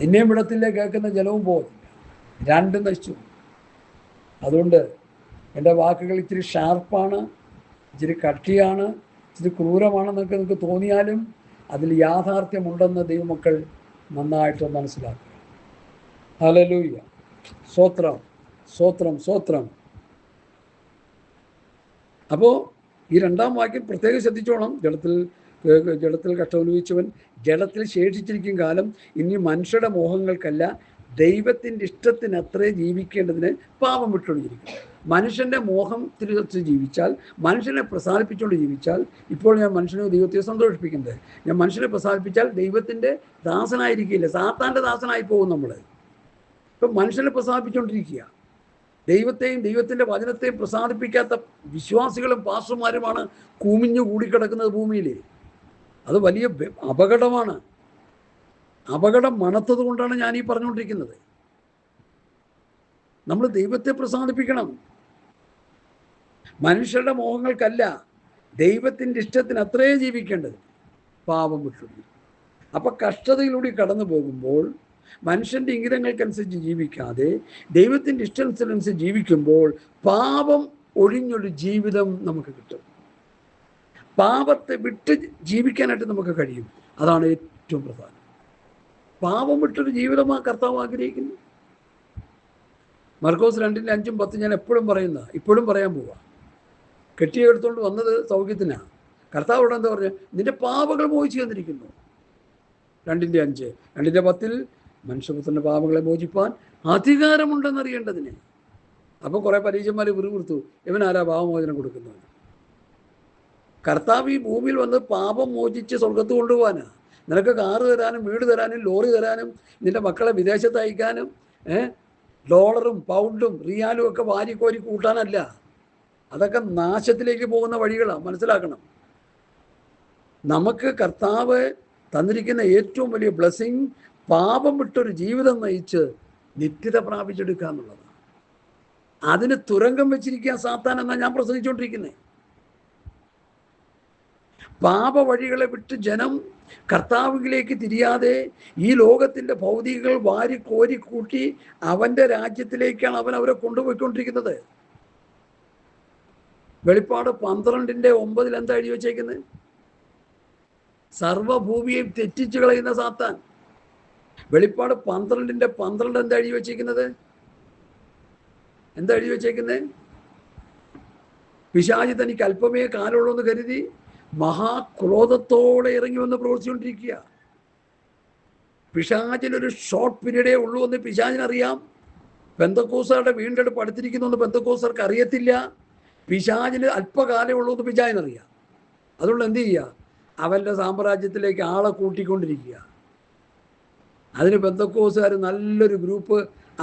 നിന്നെയും വിടത്തില്ലേ, കേൾക്കുന്ന ജനവും പോകത്തില്ല, രണ്ടും നശിച്ചു. അതുകൊണ്ട് എൻ്റെ വാക്കുകൾ ഇച്ചിരി ഷാർപ്പാണ്, ഇച്ചിരി കട്ടിയാണ്, ഇച്ചിരി ക്രൂരമാണെന്നൊക്കെ നിങ്ങൾക്ക് തോന്നിയാലും അതിൽ യാഥാർത്ഥ്യമുണ്ടെന്ന് ദൈവമക്കൾ നന്നായിട്ട് മനസ്സിലാക്കുക. ഹല്ലേലൂയ, സ്തോത്രം, സ്തോത്രം, സ്തോത്രം. അപ്പോൾ ഈ രണ്ടാം വാക്യം പ്രത്യേകം ശ്രദ്ധിച്ചോണം. ജഡത്തിൽ കഷ്ടമനുഭവിച്ചവൻ ജഡത്തിൽ ശേഷിച്ചിരിക്കും കാലം ഇനി മനുഷ്യരുടെ മോഹങ്ങൾക്കല്ല ദൈവത്തിൻ്റെ ഇഷ്ടത്തിനത്രേ ജീവിക്കേണ്ടതിന് പാപം വിട്ടുകൊണ്ടിരിക്കും. മനുഷ്യൻ്റെ മോഹത്തിനകത്ത് ജീവിച്ചാൽ, മനുഷ്യനെ പ്രസാദിപ്പിച്ചുകൊണ്ട് ജീവിച്ചാൽ, ഇപ്പോൾ ഞാൻ മനുഷ്യനെ ദൈവത്തെ സന്തോഷിപ്പിക്കുന്നത്, ഞാൻ മനുഷ്യനെ പ്രസാദിപ്പിച്ചാൽ ദൈവത്തിൻ്റെ ദാസനായിരിക്കില്ല, സാത്താൻ്റെ ദാസനായി പോകും നമ്മൾ. ഇപ്പം മനുഷ്യനെ പ്രസാദിപ്പിച്ചുകൊണ്ടിരിക്കുക. ദൈവത്തെയും ദൈവത്തിൻ്റെ വചനത്തെയും പ്രസാദിപ്പിക്കാത്ത വിശ്വാസികളും പാസ്റ്റർമാരുമാണ് കുമിഞ്ഞു കൂടിക്കിടക്കുന്നത് ഭൂമിയിൽ. അത് വലിയ അപകടമാണ്. അപകടം മണത്തത് കൊണ്ടാണ് ഞാൻ ഈ പറഞ്ഞുകൊണ്ടിരിക്കുന്നത്. നമ്മൾ ദൈവത്തെ പ്രസാദിപ്പിക്കണം. മനുഷ്യരുടെ മോഹങ്ങൾക്കല്ല ദൈവത്തിൻ്റെ ഇഷ്ടത്തിന് അത്രേ ജീവിക്കേണ്ടത്, പാപം വിട്ടുകൊടുക്കും. അപ്പം കഷ്ടതയിലൂടെ കടന്നു പോകുമ്പോൾ മനുഷ്യൻ്റെ ഇംഗിതങ്ങൾക്കനുസരിച്ച് ജീവിക്കാതെ ദൈവത്തിൻ്റെ ഇഷ്ടമനുസരിച്ച് ജീവിക്കുമ്പോൾ പാപം ഒഴിഞ്ഞൊരു ജീവിതം നമുക്ക് കിട്ടും. പാപത്തെ വിട്ട് ജീവിക്കാനായിട്ട് നമുക്ക് കഴിയും. അതാണ് ഏറ്റവും പ്രധാനം. പാപം വിട്ടൊരു ജീവിതമാണ് കർത്താവ് ആഗ്രഹിക്കുന്നത്. മർക്കോസ് 2:5-10 ഞാൻ എപ്പോഴും പറയുന്ന, ഇപ്പോഴും പറയാൻ പോവാ. കെട്ടിയെടുത്തുകൊണ്ട് വന്നത് സൗഖ്യത്തിനാണ്. കർത്താവ് ഇവിടെ എന്താ പറഞ്ഞത്? നിന്റെ പാപങ്ങൾ മോചിച്ചു തന്നിരിക്കുന്നു. 2:5. 2:10 മനുഷ്യപുത്രൻ്റെ പാപങ്ങളെ മോചിപ്പാൻ അധികാരമുണ്ടെന്നറിയേണ്ടതിന്. അപ്പോൾ കുറേ പരീക്ഷന്മാർ വിറുവിറുത്തു, ഇവനാരാ പാപമോചനം കൊടുക്കുന്നത്? കർത്താവ് ഈ ഭൂമിയിൽ വന്ന് പാപം മോചിച്ച് സ്വർഗത്ത് കൊണ്ടുപോകാനാ. നിനക്ക് കാറ് തരാനും വീട് തരാനും ലോറി തരാനും നിന്റെ മക്കളെ വിദേശത്ത് അയക്കാനും ഡോളറും പൗണ്ടും റിയാലും ഒക്കെ വാരിക്കോരി കൂട്ടാനല്ല. അതൊക്കെ നാശത്തിലേക്ക് പോകുന്ന വഴികളാണ്, മനസ്സിലാക്കണം. നമുക്ക് കർത്താവ് തന്നിരിക്കുന്ന ഏറ്റവും വലിയ ബ്ലെസ്സിങ് പാപം വിട്ടൊരു ജീവിതം നയിച്ച് നിത്യത പ്രാപിച്ചെടുക്കുക എന്നുള്ളതാണ്. അതിന് തുരങ്കം വെച്ചിരിക്കുക സാത്താൻ എന്നാണ് ഞാൻ പ്രസംഗിച്ചുകൊണ്ടിരിക്കുന്നത്. പാപ വഴികളെ വിട്ട് ജനം കർത്താവിലേക്ക് തിരിയാതെ ഈ ലോകത്തിൻ്റെ ഭൗതികങ്ങൾ വാരി കോരി കൂട്ടി അവൻ്റെ രാജ്യത്തിലേക്കാണ് അവരെ കൊണ്ടുപോയിക്കൊണ്ടിരിക്കുന്നത്. വെളിപ്പാട് 12:9 എന്താ എഴുതി വച്ചേക്കുന്നത്? സർവഭൂമിയെയും തെറ്റിച്ചു കളയുന്ന സാത്താൻ. വെളിപ്പാട് 12:12 എന്താ എഴുതി വച്ചേക്കുന്നത്? എന്താ എഴുതി വച്ചേക്കുന്നത്? പിശാചി തനിക്ക് അല്പമേ കാലമുള്ളൂ എന്ന് കരുതി മഹാക്രോധത്തോടെ ഇറങ്ങി വന്ന് പ്രവർത്തിച്ചുകൊണ്ടിരിക്കുക. പിശാചിനൊരു ഷോർട്ട് പീരീഡേ ഉള്ളൂ എന്ന് പിശാചിനറിയാം. പെന്തക്കോസ്തുകാരുടെ വീണ്ടെടുപ്പ് അടുത്തിരിക്കുന്നു എന്ന് പെന്തക്കോസ്തുകാർക്ക് അറിയത്തില്ല. പിശാചിന് അല്പകാലമേ ഉള്ളൂ എന്ന് പിശാചിനറിയാം. അതുകൊണ്ട് എന്ത് ചെയ്യുക? അവൻ്റെ സാമ്രാജ്യത്തിലേക്ക് ആളെ കൂട്ടിക്കൊണ്ടിരിക്കുക. അതിന് പെന്തക്കോസ്തുകാർ നല്ലൊരു ഗ്രൂപ്പ്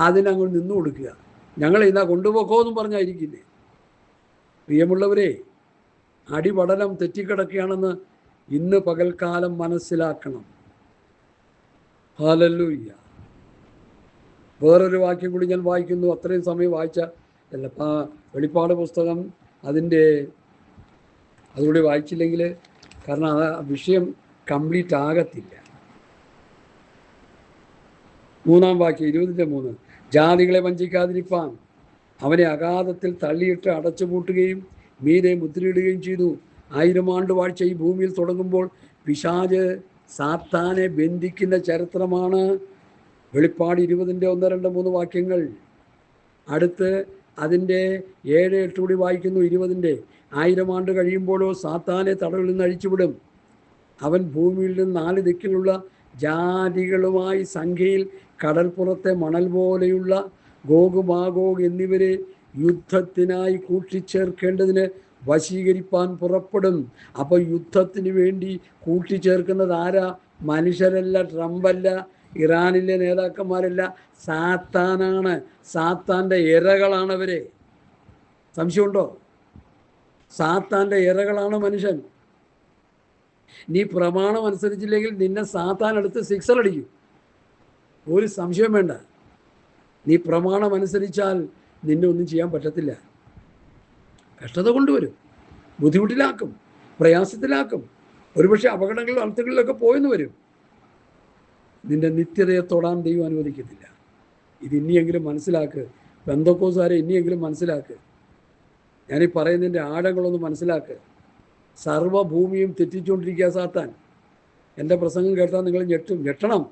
അതിനങ്ങോട്ട് നിന്നു കൊടുക്കുക. ഞങ്ങൾ ഇതാ കൊണ്ടുപോക്കോ എന്നും പറഞ്ഞായിരിക്കില്ലേ. പ്രിയമുള്ളവരെ, അടിപടലം തെറ്റിക്കിടക്കുകയാണെന്ന് ഇന്ന് പകൽക്കാലം മനസ്സിലാക്കണം. ഹല്ലേലൂയ. വേറൊരു വാക്യം കൂടി ഞാൻ വായിക്കുന്നു. അത്രയും സമയം വായിച്ച വെളിപ്പാട് പുസ്തകം അതുകൂടി വായിച്ചില്ലെങ്കിൽ കാരണം ആ വിഷയം കംപ്ലീറ്റ് ആകത്തില്ല. 3-ാം വാക്യം 20:3. ജാതികളെ വഞ്ചിക്കാതിരിപ്പാൻ അവനെ അഗാധത്തിൽ തള്ളിയിട്ട് അടച്ചുപൂട്ടുകയും മീതെ മുദ്രയിടുകയും ചെയ്തു. 1000 ആണ്ട് വാഴ്ച ഈ ഭൂമിയിൽ തുടങ്ങുമ്പോൾ പിശാച് സാത്താനെ ബന്ധിക്കുന്ന ചരിത്രമാണ് വെളിപ്പാട് 20:1-2-3 വാക്യങ്ങൾ. അടുത്ത് അതിൻ്റെ 7-8 കൂടി വായിക്കുന്നു. 20 1000 ആണ്ട് കഴിയുമ്പോഴോ സാത്താനെ തടവിൽ നിന്ന് അഴിച്ചുവിടും. അവൻ ഭൂമിയിൽ നിന്ന് 4 ദിക്കിലുള്ള ജാതികളുമായി സംഖ്യയിൽ കടൽപ്പുറത്തെ മണൽ പോലെയുള്ള ഗോഗ് മാഗോഗ് എന്നിവരെ യുദ്ധത്തിനായി കൂട്ടിച്ചേർക്കേണ്ടതിന് വശീകരിപ്പാൻ പുറപ്പെടും. അപ്പോൾ യുദ്ധത്തിന് വേണ്ടി കൂട്ടിച്ചേർക്കുന്നത് ആരാ? മനുഷ്യരല്ല, ട്രംപല്ല, ഇറാനിലെ നേതാക്കന്മാരല്ല, സാത്താനാണ്. സാത്താൻ്റെ ഇരകളാണവരെ. സംശയമുണ്ടോ? സാത്താൻ്റെ ഇരകളാണ് മനുഷ്യൻ. നീ പ്രമാണം അനുസരിച്ചില്ലെങ്കിൽ നിന്നെ സാത്താൻ എടുത്ത് സിക്സർ അടിക്കും, ഒരു സംശയം വേണ്ട. നീ പ്രമാണം അനുസരിച്ചാൽ നിന്നെ ഒന്നും ചെയ്യാൻ പറ്റത്തില്ല. കഷ്ടത കൊണ്ടുവരും, ബുദ്ധിമുട്ടിലാക്കും, പ്രയാസത്തിലാക്കും, ഒരുപക്ഷെ അപകടങ്ങളിലും അർത്ഥങ്ങളിലൊക്കെ പോയെന്ന് വരും. നിന്റെ നിത്യതയെ തൊടാൻ ദൈവം അനുവദിക്കത്തില്ല. ഇത് ഇനിയെങ്കിലും മനസ്സിലാക്ക്. പെന്തക്കോസ്തുകാരെ ഇനിയെങ്കിലും മനസ്സിലാക്ക്. ഞാനീ പറയുന്നതിൻ്റെ ആഴങ്ങളൊന്ന് മനസ്സിലാക്ക്. സർവ്വഭൂമിയും തെറ്റിച്ചുകൊണ്ടിരിക്കുക സാത്താൻ. എൻ്റെ പ്രസംഗം കേട്ടാൽ നിങ്ങൾ ഞെട്ടണം.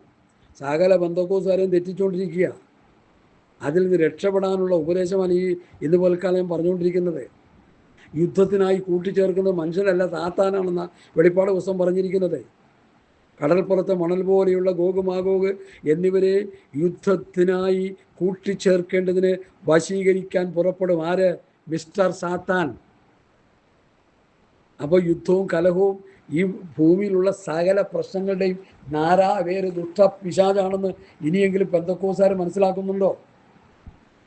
സകല പെന്തക്കോസ്തുകാരെയും തെറ്റിച്ചുകൊണ്ടിരിക്കുക. അതിൽ നിന്ന് രക്ഷപ്പെടാനുള്ള ഉപദേശമാണ് ഇന്ന് പോൽക്കാലം ഞാൻ പറഞ്ഞുകൊണ്ടിരിക്കുന്നത്. യുദ്ധത്തിനായി കൂട്ടിച്ചേർക്കുന്നത് മനുഷ്യരല്ല, സാത്താനാണെന്ന വെളിപ്പാട് പുസ്തകം പറഞ്ഞിരിക്കുന്നത്. കടൽപ്പുറത്തെ മണൽ പോലെയുള്ള ഗോഗ് മാഗോഗ് എന്നിവരെ യുദ്ധത്തിനായി കൂട്ടിച്ചേർക്കേണ്ടതിന് വശീകരിക്കാൻ പുറപ്പെടും. ആര്? മിസ്റ്റർ സാത്താൻ. അപ്പോൾ യുദ്ധവും കലഹവും ഈ ഭൂമിയിലുള്ള സകല പ്രശ്നങ്ങളുടെയും നാരാവേര് ദുഷ്ട പിശാചാണെന്ന് ഇനിയെങ്കിലും പെന്തക്കോസ്തുകാർ മനസ്സിലാക്കുന്നുണ്ടോ?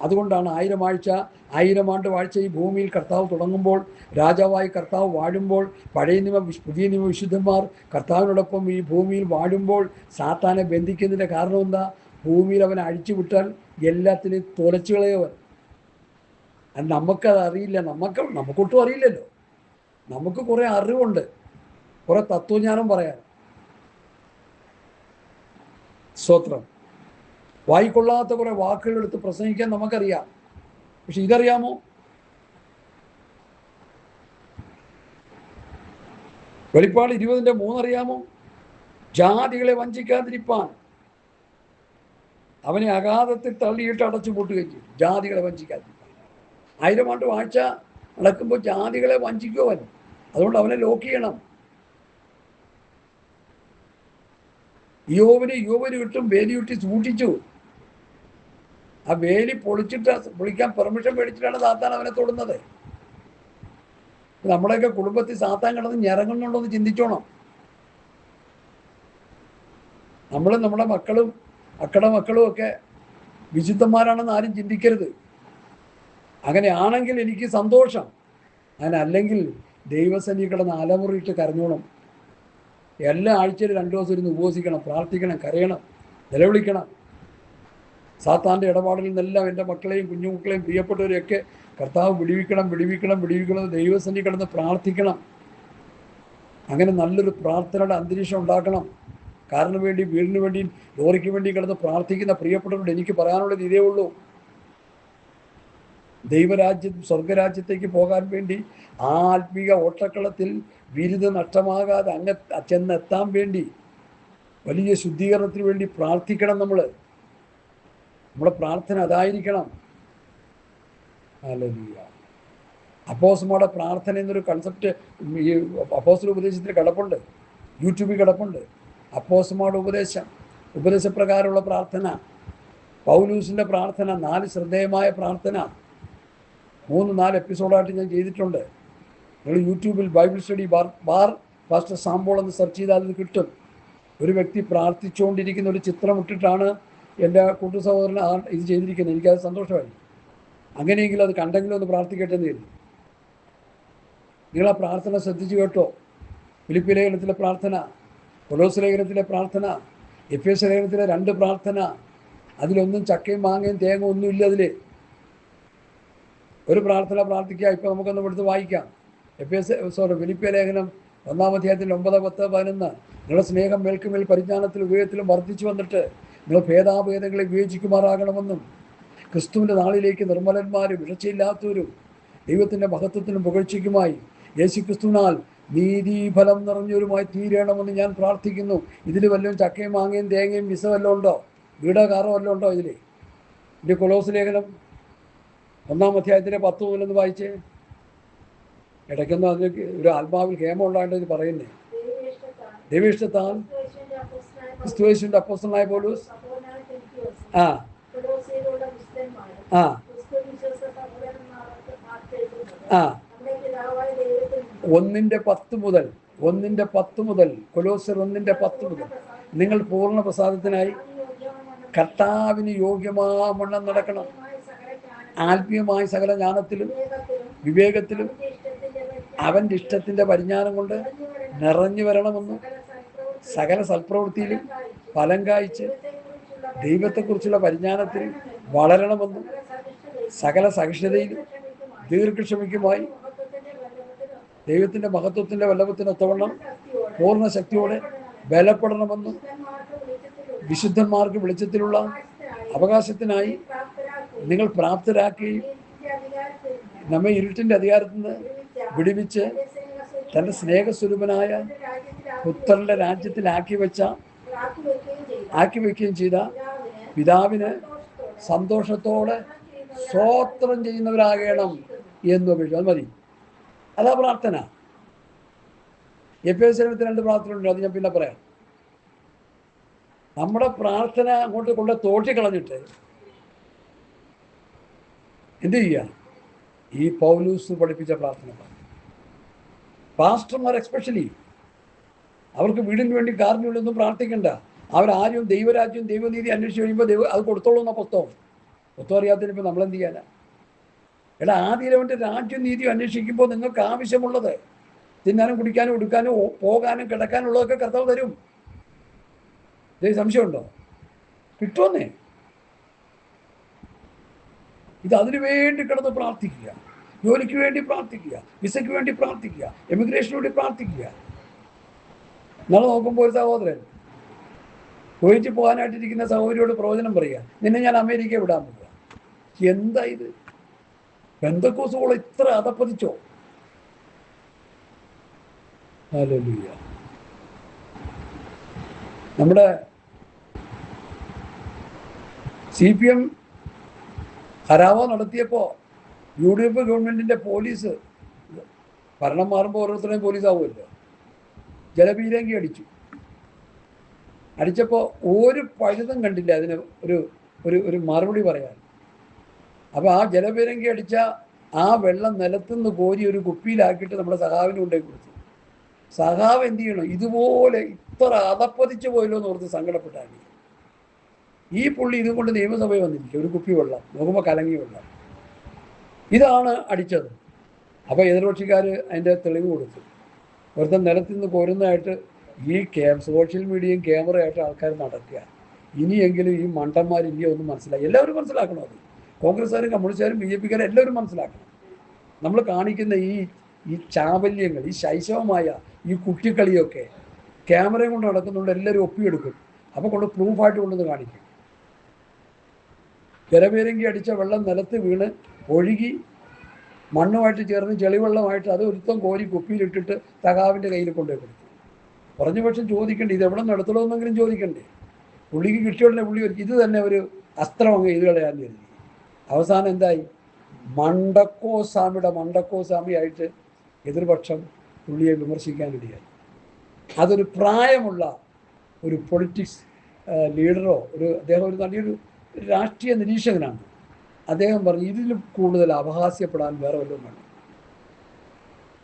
അതുകൊണ്ടാണ് 1000 ആണ്ട് വാഴ്ച ഈ ഭൂമിയിൽ കർത്താവ് തുടങ്ങുമ്പോൾ, രാജാവായി കർത്താവ് വാഴുമ്പോൾ, പുതിയ നിയമ വിശുദ്ധന്മാർ കർത്താവിനോടൊപ്പം ഈ ഭൂമിയിൽ വാഴുമ്പോൾ സാത്താനെ ബന്ധിക്കുന്നതിൻ്റെ കാരണം എന്താ? ഭൂമിയിൽ അവനെ അഴിച്ചു വിട്ടാൽ എല്ലാത്തിനെയും തുലച്ചു കളയവൻ. അത് നമുക്കത് അറിയില്ല. നമുക്കൊട്ടും അറിയില്ലല്ലോ. നമുക്ക് കുറേ അറിവുണ്ട്, കുറേ തത്വജ്ഞാനം പറയാൻ. സ്തോത്രം. വായിക്കൊള്ളാത്ത കുറേ വാക്കുകൾ എടുത്ത് പ്രസംഗിക്കാൻ നമുക്കറിയാം. പക്ഷെ ഇതറിയാമോ? വെളിപ്പാട് 20:3 അറിയാമോ? ജാതികളെ വഞ്ചിക്കാതിരിപ്പാൻ അവനെ അഗാധത്തിൽ തള്ളിയിട്ട് അടച്ചു പൂട്ടുകയും ചെയ്യും. ജാതികളെ വഞ്ചിക്കാതിരിപ്പാൻ. 1000 ആണ്ട് വാഴ്ച നടക്കുമ്പോൾ ജാതികളെ വഞ്ചിക്കുവൻ. അതുകൊണ്ട് അവനെ ലോക്ക് ചെയ്യണം. യോബിന് കിട്ടും വേലി ചുറ്റി സൂക്ഷിച്ചു. ആ വേലി പൊളിക്കാൻ പെർമിഷൻ മേടിച്ചിട്ടാണ് സാത്താൻ അവനെ തൊടുന്നത്. നമ്മുടെയൊക്കെ കുടുംബത്തിൽ സാത്താൻ കിടന്ന് ഞെരങ്ങുന്നുണ്ടോ എന്ന് ചിന്തിച്ചോണം. നമ്മളും നമ്മുടെ മക്കളും ഒക്കെ വിശുദ്ധന്മാരാണെന്ന് ആരും ചിന്തിക്കരുത്. അങ്ങനെയാണെങ്കിൽ എനിക്ക് സന്തോഷം. അങ്ങനെ അല്ലെങ്കിൽ ദൈവസന്നിധി കിടന്ന് അലമുറിയിട്ട് കരഞ്ഞോണം. എല്ലാ ആഴ്ചയിലും 2 ദിവസം ഇരുന്ന് ഉപവസിക്കണം, പ്രാർത്ഥിക്കണം, കരയണം, നിലവിളിക്കണം. സാത്താൻ്റെ ഇടപാടിൽ നിന്നെല്ലാം എൻ്റെ മക്കളെയും കുഞ്ഞുമക്കളെയും പ്രിയപ്പെട്ടവരെയൊക്കെ കർത്താവ് വിടിവിക്കണം. ദൈവസന്നിധി കിടന്ന് പ്രാർത്ഥിക്കണം. അങ്ങനെ നല്ലൊരു പ്രാർത്ഥനയുടെ അന്തരീക്ഷം ഉണ്ടാക്കണം. കാറിന് വേണ്ടി, വീടിന് വേണ്ടി, ലോറിക്ക് വേണ്ടി കിടന്ന് പ്രാർത്ഥിക്കുന്ന പ്രിയപ്പെട്ടവരോട് എനിക്ക് പറയാനുള്ളത് ഇതേ ഉള്ളൂ. സ്വർഗരാജ്യത്തേക്ക് പോകാൻ വേണ്ടി ആത്മീക ഓട്ടക്കളത്തിൽ ബിരുദ നഷ്ടമാകാതെ ചെന്നെത്താൻ വേണ്ടി വലിയ ശുദ്ധീകരണത്തിന് വേണ്ടി പ്രാർത്ഥിക്കണം. നമ്മുടെ പ്രാർത്ഥന അതായിരിക്കണം. ഹല്ലേലൂയ. അപ്പോസ്തലന്മാരുടെ പ്രാർത്ഥന എന്നൊരു കൺസെപ്റ്റ് ഈ അപ്പോസ്തല ഉപദേശത്തിൽ കിടപ്പുണ്ട്, യൂട്യൂബിൽ കിടപ്പുണ്ട്. അപ്പോസ്തലന്മാരുടെ ഉപദേശപ്രകാരമുള്ള പ്രാർത്ഥന, പൗലൂസിൻ്റെ പ്രാർത്ഥന, 4 ശ്രദ്ധേയമായ പ്രാർത്ഥന 3-4 എപ്പിസോഡായിട്ട് ഞാൻ ചെയ്തിട്ടുണ്ട്. നിങ്ങൾ യൂട്യൂബിൽ ബൈബിൾ സ്റ്റഡി ബാർ പാസ്റ്റർ സാമ്പോൾ എന്ന് സെർച്ച് ചെയ്താൽ അത് കിട്ടും. ഒരു വ്യക്തി പ്രാർത്ഥിച്ചുകൊണ്ടിരിക്കുന്ന ഒരു ചിത്രം ഇട്ടിട്ടാണ് എൻ്റെ കൂട്ടു സഹോദരൻ ഇത് ചെയ്തിരിക്കുന്നത്. എനിക്കത് സന്തോഷമായി. അങ്ങനെയെങ്കിലും അത് കണ്ടെങ്കിലും ഒന്ന് പ്രാർത്ഥിക്കട്ടെ എന്ന് കരുതി. നിങ്ങൾ ആ പ്രാർത്ഥന ശ്രദ്ധിച്ചു കേട്ടോ? ഫിലിപ്പി ലേഖനത്തിലെ പ്രാർത്ഥന, കൊലോസ് ലേഖനത്തിലെ പ്രാർത്ഥന, എഫേസ്യ ലേഖനത്തിലെ 2 പ്രാർത്ഥന, അതിലൊന്നും ചക്കയും മാങ്ങയും തേങ്ങ ഒന്നുമില്ല. അതിൽ ഒരു പ്രാർത്ഥന പ്രാർത്ഥിക്കുക. ഇപ്പോൾ നമുക്കൊന്ന് എടുത്ത് വായിക്കാം. ഫിലിപ്പിയ ലേഖനം 1-ാം അധ്യായത്തിൽ 9, 10, 11. നിങ്ങളുടെ സ്നേഹം മേൽക്കുമേൽ പരിജ്ഞാനത്തിലും വിവേകത്തിലും വർദ്ധിച്ചു വന്നിട്ട് നിങ്ങൾ ഭേദാഭേദങ്ങളെ വിവേചിക്കുമാറാകണമെന്നും ക്രിസ്തുവിൻ്റെ നാളിലേക്ക് നിർമ്മലന്മാരും വിഷച്ചയില്ലാത്തവരും ദൈവത്തിൻ്റെ മഹത്വത്തിനും പുകഴ്ചയ്ക്കുമായി യേശുക്രിസ്തുവിനാൽ നീതിഫലം നിറഞ്ഞവരുമായി തീരണമെന്ന് ഞാൻ പ്രാർത്ഥിക്കുന്നു. ഇതിൽ വല്ലതും ചക്കയും മാങ്ങയും തേങ്ങയും വിസ വല്ലതും ഉണ്ടോ? വീടോ കാറോ വല്ലതും ഉണ്ടോ ഇതിൽ? ഇത് കൊലോസ് ലേഖനം 1-ാം അധ്യായത്തിലെ 10 മുതലൊന്ന് വായിച്ചേ. ഇടയ്ക്കൊന്നും അതിന് ഒരു ആത്മാവിൽ ഹേമം ഉണ്ടാകേണ്ടത് ഇത് പറയുന്നേ. ദൈവേഷ്ടത്താൽ ക്രിസ്തുയേശുവിൻ്റെ അപ്പോസ്തലനായ പൗലോസ് ആ 1:10 മുതൽ കൊലോസ്യർ 1:10 മുതൽ നിങ്ങൾ പൂർണ്ണ പ്രസാദത്തിനായി കർത്താവിന് യോഗ്യമാവണ്ണം നടക്കണം. ആത്മീയമായ സകല ജ്ഞാനത്തിലും വിവേകത്തിലും അവൻ്റെ ഇഷ്ടത്തിൻ്റെ പരിജ്ഞാനം കൊണ്ട് നിറഞ്ഞു വരണമെന്നും സകല സൽപ്രവൃത്തിയിലും ഫലം കായ്ച്ച് ദൈവത്തെക്കുറിച്ചുള്ള പരിജ്ഞാനത്തിൽ വളരണമെന്നും സകല സഹിഷ്ണുതയിലും ദീർഘക്ഷമയ്ക്കുമായി ദൈവത്തിൻ്റെ മഹത്വത്തിൻ്റെ വല്ലഭത്തിനൊത്തവണ്ണം പൂർണ്ണ ശക്തിയോടെ ബലപ്പെടണമെന്നും വിശുദ്ധന്മാർക്ക് വെളിച്ചത്തിലുള്ള അവകാശത്തിനായി നിങ്ങൾ പ്രാപ്തരാക്കുകയും നമ്മെ ഇരുട്ടിൻ്റെ അധികാരത്തിൽ നിന്ന് വിടുവിച്ച് തൻ്റെ സ്നേഹസ്വരൂപനായ പുത്രന്റെ രാജ്യത്തിൽ ആക്കി വയ്ക്കുകയും ചെയ്ത പിതാവിന് സന്തോഷത്തോടെ സ്തോത്രം ചെയ്യുന്നവരാകണം എന്ന് അപേക്ഷിച്ചു. അത് മതി, അതാ പ്രാർത്ഥന. എഫേസ്യർക്ക് 2 പ്രാർത്ഥനയുണ്ട്, അത് ഞാൻ പിന്നെ പറയാം. നമ്മുടെ പ്രാർത്ഥന അങ്ങോട്ട് കൊണ്ട് തോട്ടിക്കളഞ്ഞിട്ട് എന്ത് ചെയ്യുക? ഈ പൗലൂസ് പഠിപ്പിച്ച പ്രാർത്ഥന. പാസ്റ്റർമാർ എക്സ്പെഷ്യലി അവർക്ക് വീടിന് വേണ്ടി കാറിന് വേണ്ടി ഒന്നും പ്രാർത്ഥിക്കണ്ട. അവരാരും ദൈവരാജ്യം ദൈവനീതി അന്വേഷിച്ച് കഴിയുമ്പോൾ അത് കൊടുത്തോളൂ എന്ന പുസ്തകം അറിയാത്തതിനിപ്പോൾ നമ്മളെന്ത് ചെയ്യാനാ? എടാ, ആദ്യം അവൻ്റെ രാജ്യം നീതിയും അന്വേഷിക്കുമ്പോൾ നിങ്ങൾക്ക് ആവശ്യമുള്ളത് തിന്നാനും കുടിക്കാനും ഉടുക്കാനും പോകാനും കിടക്കാനുള്ളതൊക്കെ കർത്താവ് തരും. ഇതേ സംശയമുണ്ടോ? കിട്ടുമെന്നേ. ഇത് അതിനു വേണ്ടി കിടന്ന് പ്രാർത്ഥിക്കുക, ജോലിക്ക് വേണ്ടി പ്രാർത്ഥിക്കുക, വിസയ്ക്ക് വേണ്ടി പ്രാർത്ഥിക്കുക, എമിഗ്രേഷന് വേണ്ടി പ്രാർത്ഥിക്കുക. നാളെ നോക്കുമ്പോൾ ഒരു സഹോദരൻ കുവൈറ്റിൽ പോകാനായിട്ടിരിക്കുന്ന സഹോദരിയോട് പ്രവചനം പറയുക, നിന്നെ ഞാൻ അമേരിക്കയിൽ വിടാൻ പോവുക. എന്താ ഇത്? പെന്തക്കോസുകൾ ഇത്ര അധപ്പതിച്ചോ? ഹല്ലേലൂയ. നമ്മുടെ CPM ഹരാവോ നടത്തിയപ്പോൾ UDF ഗവൺമെൻറ്റിൻ്റെ പോലീസ് ഭരണം മാറുമ്പോൾ ഓരോരുത്തരെയും പോലീസ് ആവുമല്ലോ, ജലപീരങ്കി അടിച്ചപ്പോൾ ഒരു പഴുതും കണ്ടില്ല അതിന് ഒരു മറുപടി പറയാൻ. അപ്പോൾ ആ ജലപീരങ്കി അടിച്ച ആ വെള്ളം നിലത്തുനിന്ന് കോരി ഒരു കുപ്പിയിലാക്കിയിട്ട് നമ്മുടെ സഖാവിന് കൊണ്ടേ കൊടുത്തു. സഖാവ് എന്ത് ചെയ്യണം? ഇതുപോലെ ഇത്ര അധപ്പതിച്ചു പോയല്ലോ എന്ന് ഓർത്ത് സങ്കടപ്പെട്ടാണ്. ഈ പുള്ളി ഇതും കൊണ്ട് നിയമസഭയിൽ വന്നിരിക്കുക, ഒരു കുപ്പി വെള്ളം നോക്കുമ്പോൾ കലങ്ങിയ വെള്ളം. ഇതാണ് അടിച്ചത്. അപ്പോൾ എതിർകക്ഷിക്കാർ അതിൻ്റെ തെളിവ് കൊടുത്തു. വെറുതെ നിലത്തിൽ നിന്ന് കോരുന്നതായിട്ട് ഈ സോഷ്യൽ മീഡിയയും ക്യാമറയായിട്ട് ആൾക്കാർ നടക്കുക. ഇനിയെങ്കിലും ഈ മണ്ടന്മാർ ഇനി ഒന്നും മനസ്സിലാക്കി, എല്ലാവരും മനസ്സിലാക്കണം. അത് കോൺഗ്രസ്സുകാരും കമ്മ്യൂണിസ്റ്റുകാരും BJPക്കാരും എല്ലാവരും മനസ്സിലാക്കണം. നമ്മൾ കാണിക്കുന്ന ഈ ചാബല്യങ്ങൾ, ഈ ശൈശവമായ ഈ കുട്ടിക്കളിയൊക്കെ ക്യാമറയും കൊണ്ട് നടക്കുന്നുണ്ട്. എല്ലാവരും ഒപ്പിയെടുക്കും. അപ്പോൾ കൊണ്ട് പ്രൂഫായിട്ട് കൊണ്ടുവന്ന് കാണിക്കും. ജലപീരങ്കി അടിച്ച വെള്ളം നിലത്ത് വീണ് ഒഴുകി മണ്ണുമായിട്ട് ചേർന്ന് ചെളിവെള്ളമായിട്ട് അത് ഒരുത്തം കോരി കുപ്പിയിലിട്ടിട്ട് സഖാവിൻ്റെ കയ്യിൽ കൊണ്ടുപോയി കൊടുത്തു. കുറഞ്ഞ പക്ഷം ചോദിക്കണ്ടേ, ഇത് എവിടെ നടത്തണമെന്നെങ്കിലും ചോദിക്കണ്ടേ? പുള്ളിക്ക് കിട്ടിയോടെ പുള്ളി ഇത് തന്നെ ഒരു അസ്ത്രം അങ്ങ് ഇത് കളയാൻ കരുതി. അവസാനം എന്തായി? മണ്ടക്കോസ്വാമിയായിട്ട് എതിർപക്ഷം പുള്ളിയെ വിമർശിക്കാനിടയായി. അതൊരു പ്രായമുള്ള ഒരു പൊളിറ്റിക്സ് ലീഡറോ അദ്ദേഹം ഒരു നല്ലൊരു രാഷ്ട്രീയ നിരീക്ഷകനാണ്. അദ്ദേഹം പറഞ്ഞു, ഇതിൽ കൂടുതൽ അപഹാസ്യപ്പെടാൻ വേറെ വല്ലതും വേണം.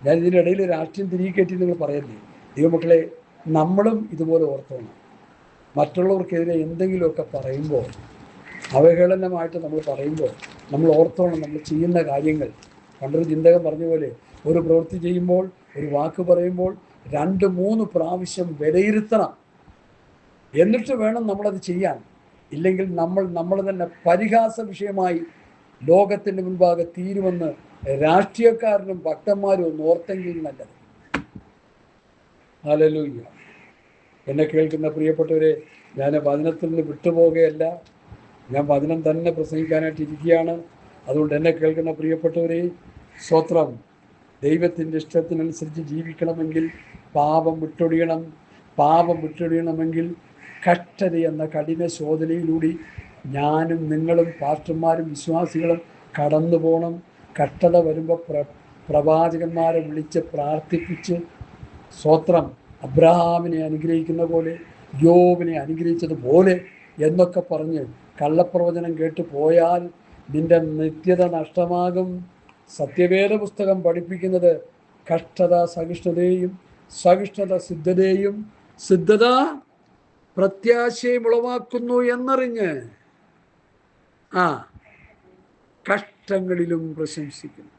ഞാൻ ഇതിനിടയിൽ രാഷ്ട്രീയം തിരികെ കയറ്റി നിങ്ങൾ പറയല്ലേ. ദൈവമക്കളെ, നമ്മളും ഇതുപോലെ ഓർത്തോണം. മറ്റുള്ളവർക്കെതിരെ എന്തെങ്കിലുമൊക്കെ പറയുമ്പോൾ, അവഹേളനമായിട്ട് നമ്മൾ പറയുമ്പോൾ നമ്മൾ ഓർത്തോണം നമ്മൾ ചെയ്യുന്ന കാര്യങ്ങൾ. പണ്ടൊരു ചിന്തകൻ പറഞ്ഞ പോലെ, ഒരു പ്രവൃത്തി ചെയ്യുമ്പോൾ, ഒരു വാക്ക് പറയുമ്പോൾ 2-3 പ്രാവശ്യം വിലയിരുത്തണം. എന്നിട്ട് വേണം നമ്മളത് ചെയ്യാൻ. ഇല്ലെങ്കിൽ നമ്മൾ തന്നെ പരിഹാസ വിഷയമായി ലോകത്തിൻ്റെ മുൻപാകെ തീരുമെന്ന് രാഷ്ട്രീയക്കാരനും ഭക്തന്മാരും ഒന്ന് ഓർത്തെങ്കിൽ നല്ലത്. ഹല്ലേലൂയ. എന്നെ കേൾക്കുന്ന പ്രിയപ്പെട്ടവരെ, ഞാൻ വചനത്തിൽ നിന്ന് വിട്ടുപോകുകയല്ല, ഞാൻ വചനം തന്നെ പ്രസംഗിക്കാനായിട്ട് ഇരിക്കുകയാണ്. അതുകൊണ്ട് എന്നെ കേൾക്കുന്ന പ്രിയപ്പെട്ടവരെ, സ്തോത്രം. ദൈവത്തിൻ്റെ ഇഷ്ടത്തിനനുസരിച്ച് ജീവിക്കണമെങ്കിൽ പാപം വിട്ടൊഴിയണമെങ്കിൽ കഷ്ടത എന്ന കഠിന ശോധനയിലൂടെ ഞാനും നിങ്ങളും പാസ്റ്റർമാരും വിശ്വാസികളും കടന്നു പോകണം. കഷ്ടത വരുമ്പോൾ പ്രവാചകന്മാരെ വിളിച്ച് പ്രാർത്ഥിപ്പിച്ച്, സ്തോത്രം, അബ്രഹാമിനെ അനുഗ്രഹിക്കുന്ന പോലെ, യോബിനെ അനുഗ്രഹിച്ചതുപോലെ എന്നൊക്കെ പറഞ്ഞ് കള്ളപ്രവചനം കേട്ട് പോയാൽ നിന്റെ നിത്യത നഷ്ടമാകും. സത്യവേദ പുസ്തകം പഠിപ്പിക്കുന്നത് കഷ്ടത സഹിഷ്ണുതയും, സഹിഷ്ണുത സിദ്ധതയും, സിദ്ധത പ്രത്യാശയും ഉളവാക്കുന്നു എന്നറിഞ്ഞ് കഷ്ടങ്ങളിലും പ്രശംസിക്കുന്നു.